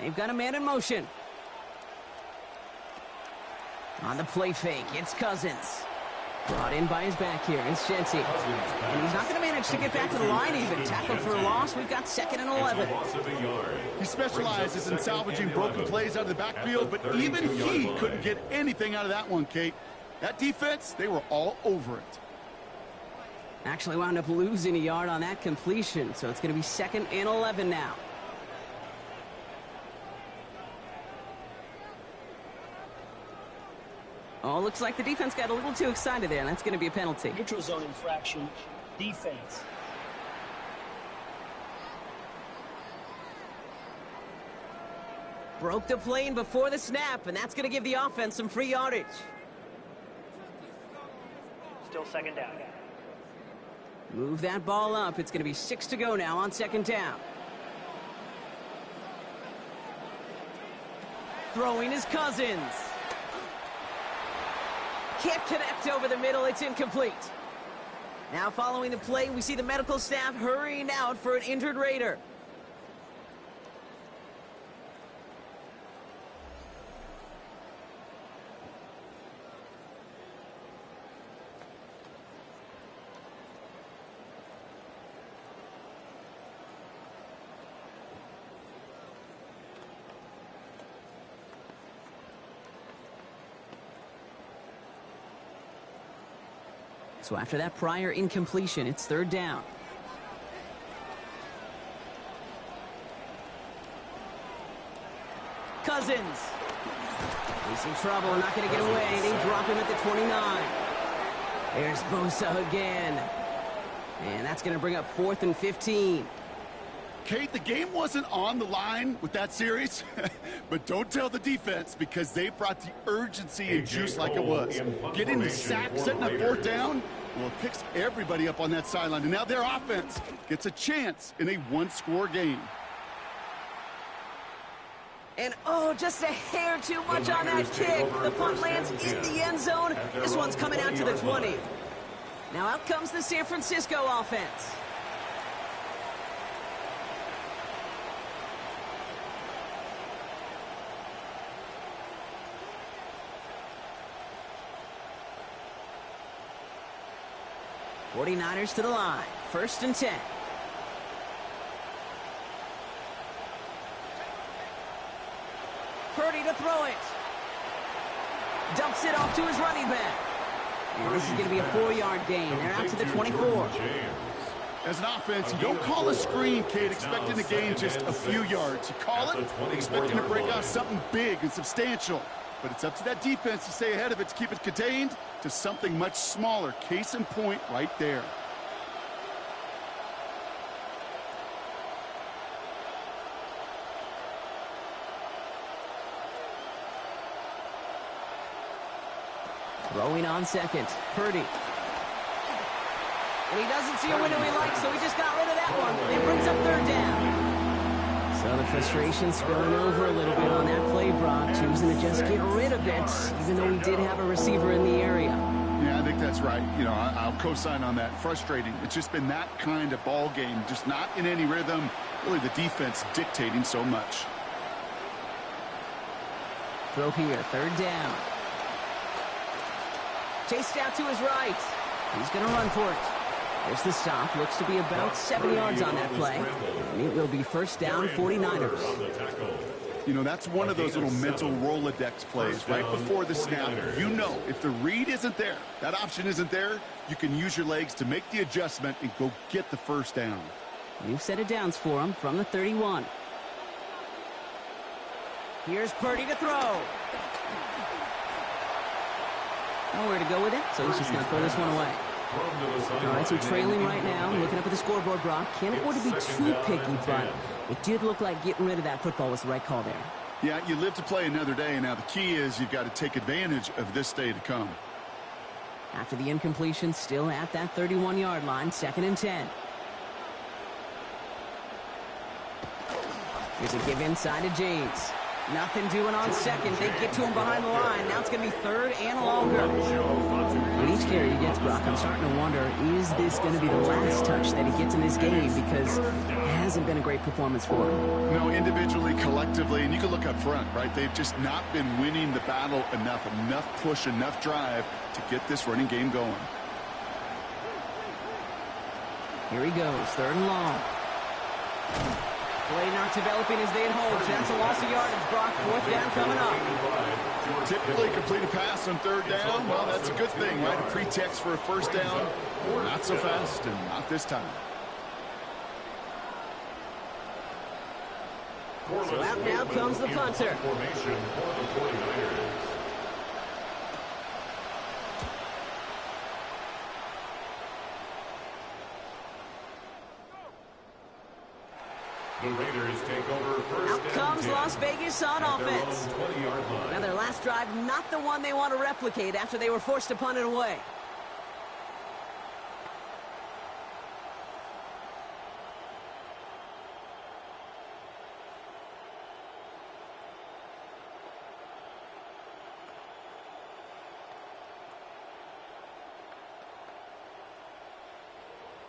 They've got a man in motion. On the play fake, it's Cousins. Brought in by his back here. It's Genty. And he's not going to manage to get back to the line even. Tackled for a loss. We've got 2nd and 11. He specializes in salvaging broken plays out of the backfield, but even he couldn't get anything out of that one, Kate. That defense, they were all over it. Actually wound up losing a yard on that completion, so it's going to be 2nd and 11 now. Oh, looks like the defense got a little too excited there, and that's going to be a penalty. Neutral zone infraction, defense. Broke the plane before the snap, and that's going to give the offense some free yardage. Still 2nd down. Move that ball up. It's going to be 6 to go now on 2nd down. Throwing is Cousins. Can't connect over the middle. It's incomplete. Now following the play, we see the medical staff hurrying out for an injured Raider. So after that prior incompletion, it's 3rd down. Cousins. Facing trouble, not going to get away. They drop him at the 29. There's Bosa again. And that's going to bring up 4th and 15. Kate, the game wasn't on the line with that series, but don't tell the defense because they brought the urgency and juice like it was. Getting the sack, setting up 4th down, well, it picks everybody up on that sideline. And now their offense gets a chance in a 1-score game. And, oh, just a hair too much on that kick. The punt lands in the end zone. This one's coming out to the 20. Now out comes the San Francisco offense. '49ers to the line. 1st and 10. Purdy to throw it. Dumps it off to his running back. And this is going to be a 4-yard gain. They're out to the 24. As an offense, you don't call a screen, Kate, expecting to gain just a few yards. You call it expecting to break out something big and substantial. But it's up to that defense to stay ahead of it, to keep it contained to something much smaller. Case in point right there. Throwing on 2nd. Purdy. And he doesn't see a window he likes, so he just got rid of that one. It brings up 3rd down. So the frustration spilling over a little bit on that play, Brock, choosing to just get rid of it, even though he did have a receiver in the area. Yeah, I think that's right. You know, I'll co-sign on that. Frustrating. It's just been that kind of ball game, just not in any rhythm. Really, the defense dictating so much. Throw here, 3rd down. Chased out to his right. He's going to run for it. There's the stop. Looks to be about 7 yards on that play. And it will be 1st down, 49ers. You know, that's one of those little mental Rolodex plays right before the snap. You know, if the read isn't there, that option isn't there, you can use your legs to make the adjustment and go get the 1st down. New set of downs for him from the 31. Here's Purdy to throw. Nowhere to go with it, so he's just going to throw this one away. All right, so trailing right now, looking up at the scoreboard, Brock. Can't afford to be too picky, but It did look like getting rid of that football was the right call there. Yeah, you live to play another day. Now, the key is you've got to take advantage of this day to come. After the incompletion, still at that 31-yard line, 2nd and 10. Here's a give inside to James. Nothing doing on second. They get to him behind the line. Now it's going to be 3rd and longer. With each carry he gets, Brock, I'm starting to wonder, is this going to be the last touch that he gets in this game? Because it hasn't been a great performance for him. No, individually, collectively, and you can look up front, right? They've just not been winning the battle enough. Enough push, enough drive to get this running game going. Here he goes, 3rd and long. Play not developing as they had hoped. That's a loss of yardage. Brock, 4th down coming up. Typically complete a pass on 3rd down. Well, that's a good thing, right? A pretext for a 1st down. Not so fast and not this time. So out now comes the punter. Formation for the 49ers. The Raiders take over first. Out comes Las Vegas on offense. 20-yard line. Now their last drive, not the one they want to replicate after they were forced to punt it away.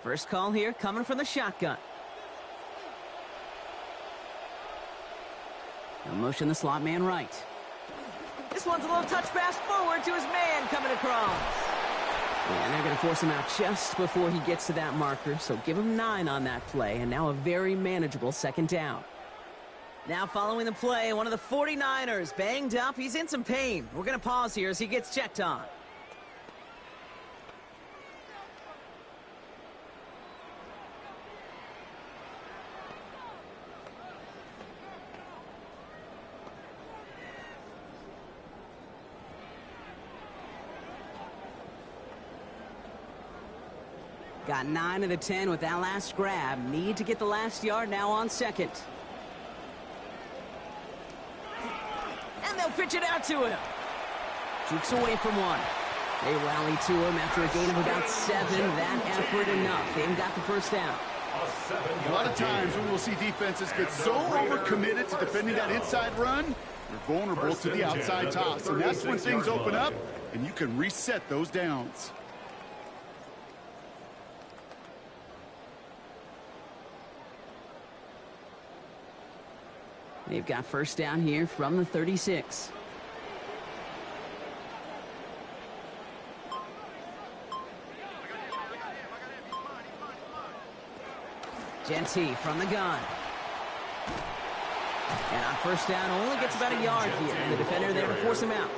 First call here coming from the shotgun. He'll motion the slot man right. This one's a little touch pass forward to his man coming across. And they're going to force him out just before he gets to that marker. So give him 9 on that play. And now a very manageable 2nd down. Now following the play, one of the 49ers banged up. He's in some pain. We're going to pause here as he gets checked on. Got 9 of the 10 with that last grab. Need to get the last yard now on 2nd. And they'll pitch it out to him. Jukes away from one. They rally to him after a gain of about 7. That effort enough. They've got the 1st down. A lot of times when we'll see defenses get so overcommitted to defending that inside run, they're vulnerable to the outside toss. And that's when things open up and you can reset those downs. They've got 1st down here from the 36. Genty from the gun. And on 1st down, only gets about a yard here. And the defender there to force him out.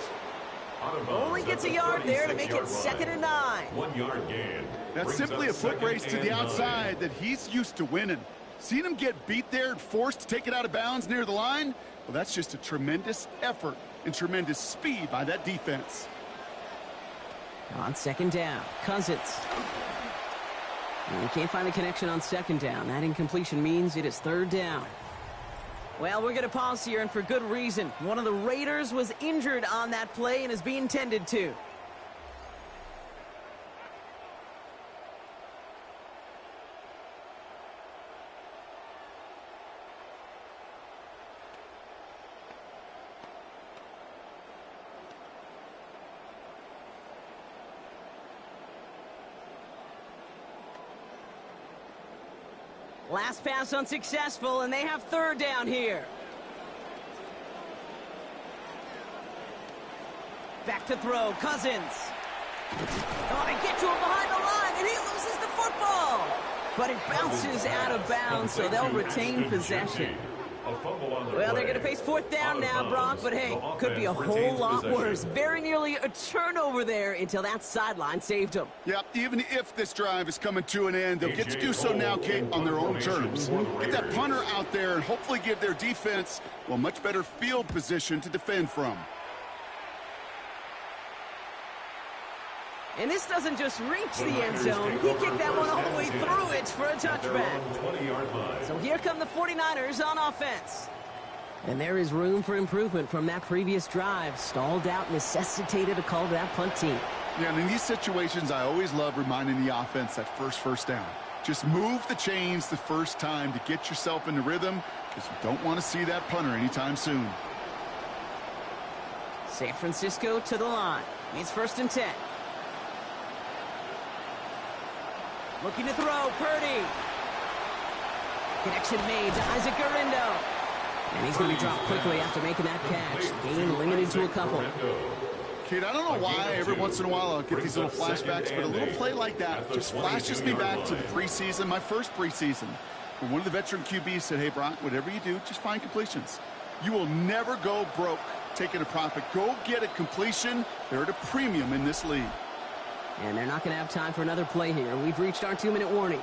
Only gets a yard there to make it 2nd and 9. 1 yard gain. That's simply a foot race to the outside that he's used to winning. Seen him get beat there and forced to take it out of bounds near the line? Well, that's just a tremendous effort and tremendous speed by that defense. On 2nd down, Cousins. And can't find the connection on 2nd down. That incompletion means it is 3rd down. Well, we're going to pause here, and for good reason. One of the Raiders was injured on that play and is being tended to. Last pass unsuccessful, and they have 3rd down here. Back to throw, Cousins. Oh, they get to him behind the line, and he loses the football. But it bounces out of bounds, so they'll retain possession. Well, they're going to face 4th down now, Brock, but hey, could be a whole lot worse. Very nearly a turnover there until that sideline saved them. Yeah, even if this drive is coming to an end, they'll get to do so now, Kate, on their own terms. Get that punter out there and hopefully give their defense, well, much better field position to defend from. And this doesn't just reach the end zone. He kicked that one all the way through it for a touchback. So here come the 49ers on offense. And there is room for improvement from that previous drive. Stalled out, necessitated a call to that punt team. Yeah, and in these situations, I always love reminding the offense that first down. Just move the chains the first time to get yourself in the rhythm, because you don't want to see that punter anytime soon. San Francisco to the line. It's 1st and 10. Looking to throw, Purdy. Connection made to Isaac Gurindo. And he's going to be dropped quickly after making that catch. Gain limited to a couple. Kid, I don't know why every once in a while I'll get these little flashbacks, but a little play like that just flashes me back to the preseason, my first preseason. When one of the veteran QBs said, hey, Brock, whatever you do, just find completions. You will never go broke taking a profit. Go get a completion. They're at a premium in this league. And they're not going to have time for another play here. We've reached our 2-minute warning.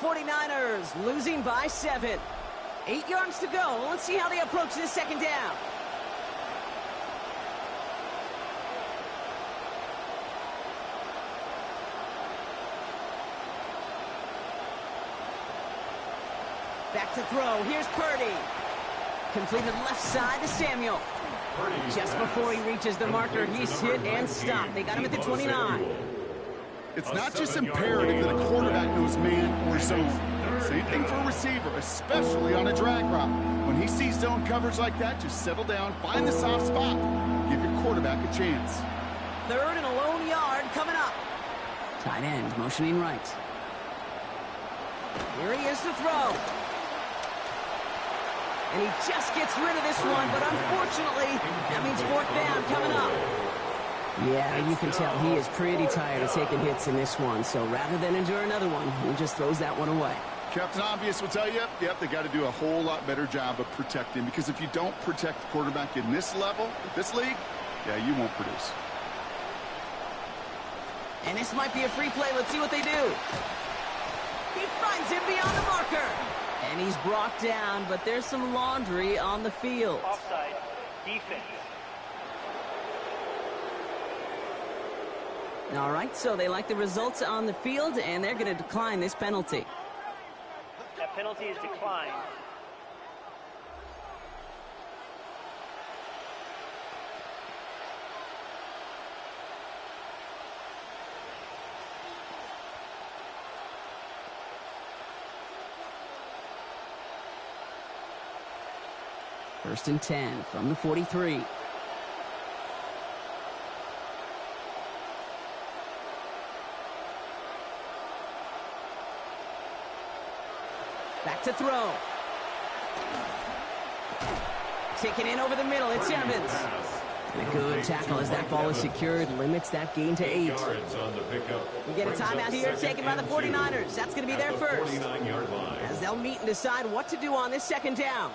49ers losing by 7. 8 yards to go. Let's see how they approach this 2nd down. Back to throw. Here's Purdy. Completed left side to Samuel. Just before he reaches the marker, he's hit and stopped. They got him at the 29. It's not just imperative that a quarterback knows man or zone. Same thing for a receiver, especially on a drag route. When he sees zone coverage like that, just settle down, find the soft spot, give your quarterback a chance. 3rd and a lone yard coming up. Tight end motioning right. Here he is to throw. And he just gets rid of this one, but unfortunately, that means 4th down coming up. Yeah, you can tell he is pretty tired of taking hits in this one, so rather than endure another one, he just throws that one away. Captain Obvious will tell you, yep, they got to do a whole lot better job of protecting, because if you don't protect the quarterback in this level, this league, yeah, you won't produce. And this might be a free play. Let's see what they do. He finds him beyond the marker. And he's brought down, but there's some laundry on the field. Offside. Defense. All right, so they like the results on the field, and they're going to decline this penalty. That penalty is declined. First and 10 from the 43. Back to throw. Taken in over the middle. It's Evans. And a good tackle as that ball is secured. Limits that gain to 8. We get a timeout here taken by the 49ers. That's going to be their first. As they'll meet and decide what to do on this 2nd down.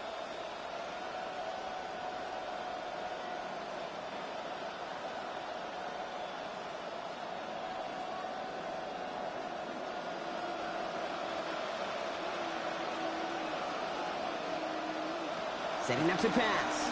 Setting up to pass.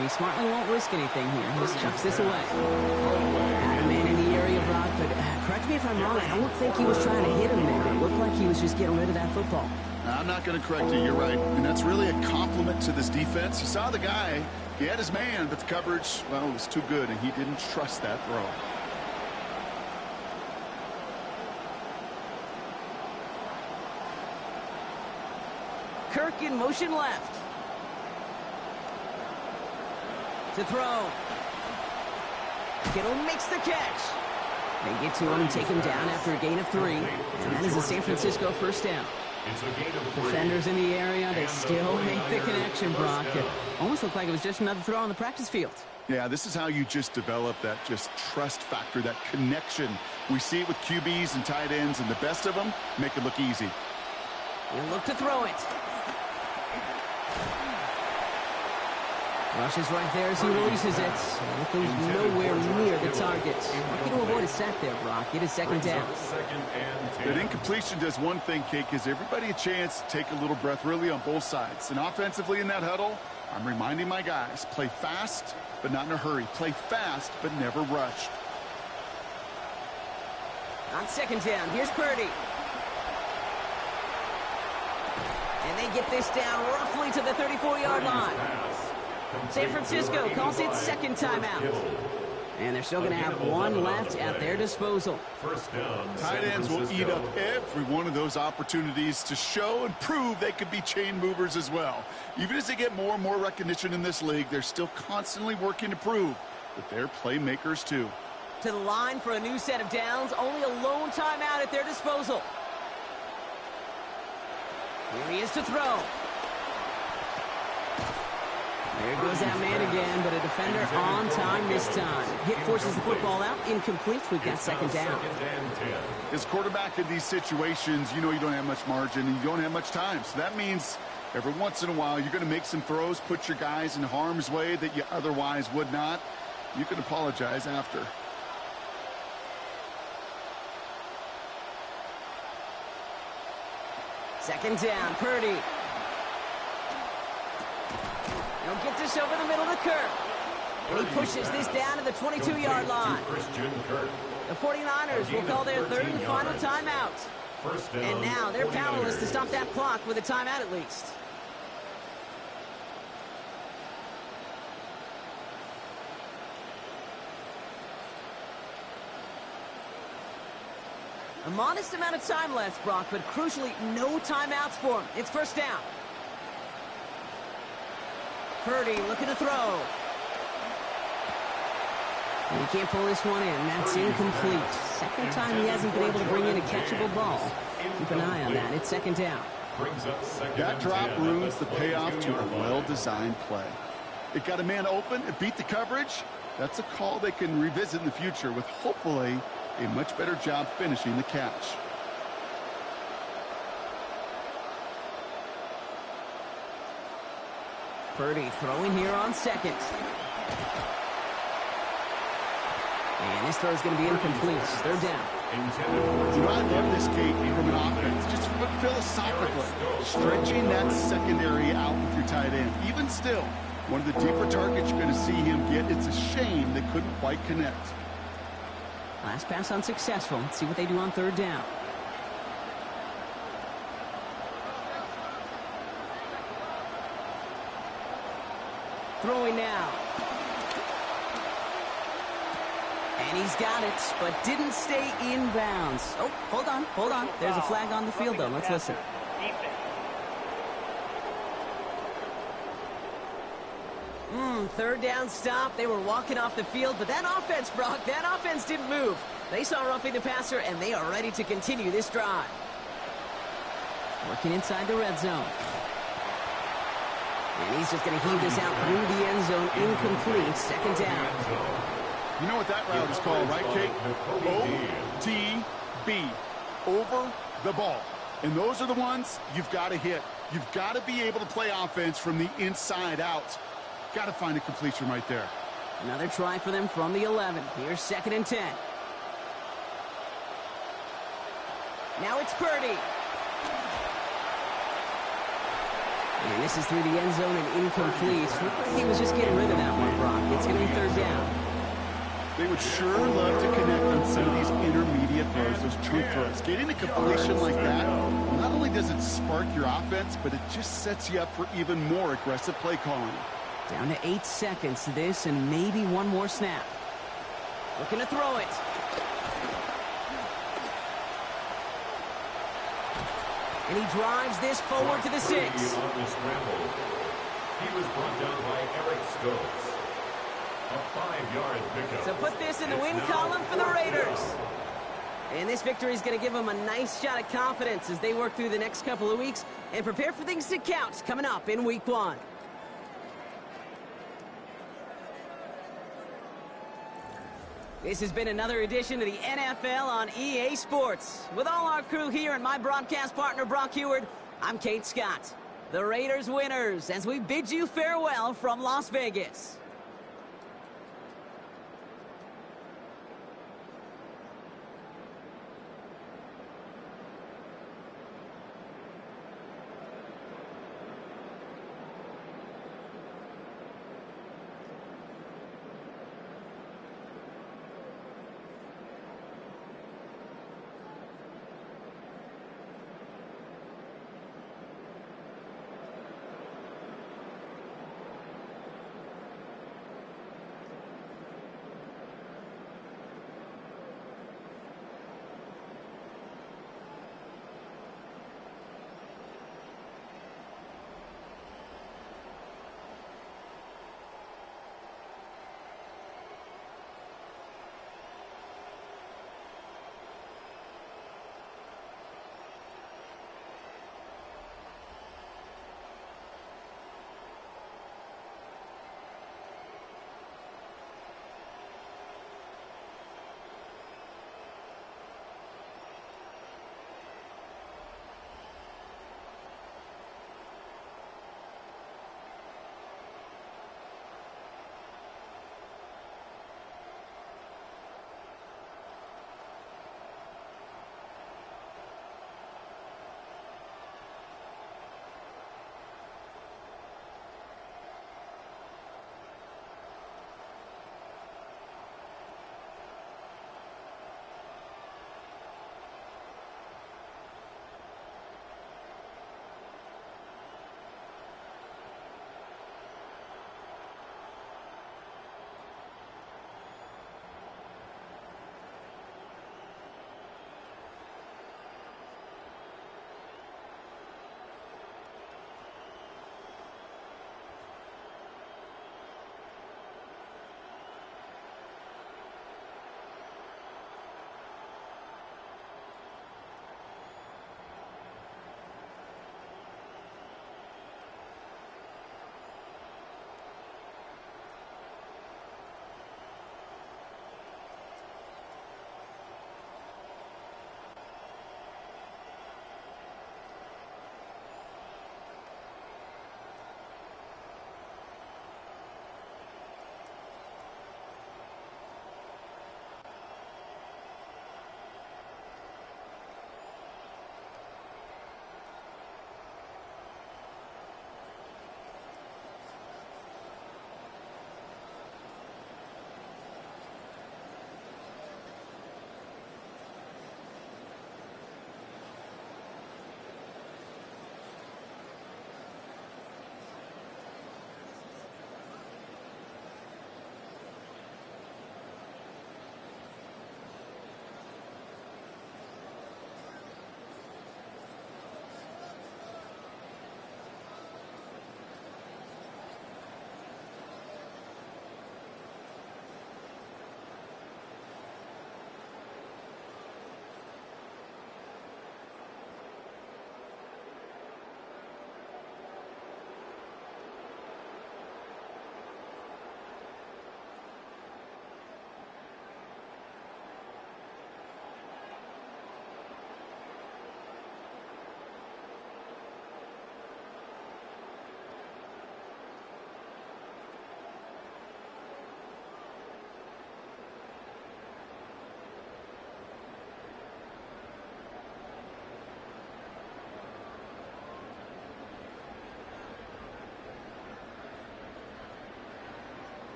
He smartly won't risk anything here. Just chucks this away. Had a man in the area, Brock, but correct me if I'm wrong, I don't think he was trying to hit him there. It looked like he was just getting rid of that football. I'm not going to correct you. You're right. And that's really a compliment to this defense. You saw the guy. He had his man, but the coverage, well, it was too good, and he didn't trust that throw. Kirk in motion left. To throw. Kittle makes the catch. They get to him and take him down after a gain of 3. And that is a San Francisco first down. Defenders in the area, they still make the connection, Brock. It almost looked like it was just another throw on the practice field. Yeah, this is how you just develop that just trust factor, that connection. We see it with QBs and tight ends, and the best of them make it look easy. We'll look to throw it. Rushes right there as he releases it. And it goes nowhere near the target. Lucky to avoid a sack there, Brock. It is second down. That incompletion does one thing, Kate, gives everybody a chance to take a little breath really on both sides. And offensively in that huddle, I'm reminding my guys, play fast, but not in a hurry. Play fast, but never rush. On second down, here's Purdy. And they get this down roughly to the 34-yard line. San Francisco calls it second timeout. And they're still going to have one left at their disposal. Tight ends will eat up every one of those opportunities to show and prove they could be chain movers as well. Even as they get more and more recognition in this league, they're still constantly working to prove that they're playmakers too. To the line for a new set of downs, only a lone timeout at their disposal. Here he is to throw. There goes that man again, but a defender on time this time. Hit forces the football out, incomplete. We've got second down. As quarterback in these situations, you know you don't have much margin and you don't have much time. So that means every once in a while you're going to make some throws, put your guys in harm's way that you otherwise would not. You can apologize after. Second down, Purdy. He'll get this over the middle to Kirk. And he pushes this down to the 22-yard line. The 49ers will call their third and final timeout. And now they're powerless to stop that clock with a timeout at least. A modest amount of time left, Brock, but crucially, no timeouts for him. It's first down. Purdy looking to throw. And he can't pull this one in. That's incomplete. Second time he hasn't been able to bring in a catchable ball. Keep an eye on that. It's second down. That drop ruins the payoff to a well-designed play. It got a man open. It beat the coverage. That's a call they can revisit in the future with hopefully a much better job finishing the catch. Purdy throwing here on second. And this throw is going to be incomplete. Third down. You know, I love this, Kate, from an offense. Just philosophically, stretching that secondary out with your tight end. Even still, one of the deeper targets you're going to see him get. It's a shame they couldn't quite connect. Last pass unsuccessful. Let's see what they do on third down. Throwing now. And he's got it, but didn't stay in bounds. Oh, hold on, hold on. There's a flag on the field, though. Let's listen. Third down stop. They were walking off the field, but that offense, Brock, that offense didn't move. They saw roughing the passer, and they are ready to continue this drive. Working inside the red zone. And he's just going to heave this out through the end zone. Incomplete. Second down. You know what that route is called, right, Kate? OTB. Over the ball. And those are the ones you've got to hit. You've got to be able to play offense from the inside out. Got to find a completion right there. Another try for them from the 11. Here's second and 10. Now it's Purdy. And this is through the end zone and incomplete. He was just getting rid of that one, Brock. It's going to be third down. They would sure love to connect on some of these intermediate throws, those chunk throws. Getting a completion like that, not only does it spark your offense, but it just sets you up for even more aggressive play calling. Down to 8 seconds. This and maybe one more snap. Looking to throw it. And he drives this forward to the 6. He was brought down by Eric Stokes. A 5-yard pickup. So put this in the win column for the Raiders. And this victory is going to give them a nice shot at confidence as they work through the next couple of weeks and prepare for things to count coming up in Week 1. This has been another edition of the NFL on EA Sports. With all our crew here and my broadcast partner, Brock Heward, I'm Kate Scott. The Raiders winners as we bid you farewell from Las Vegas.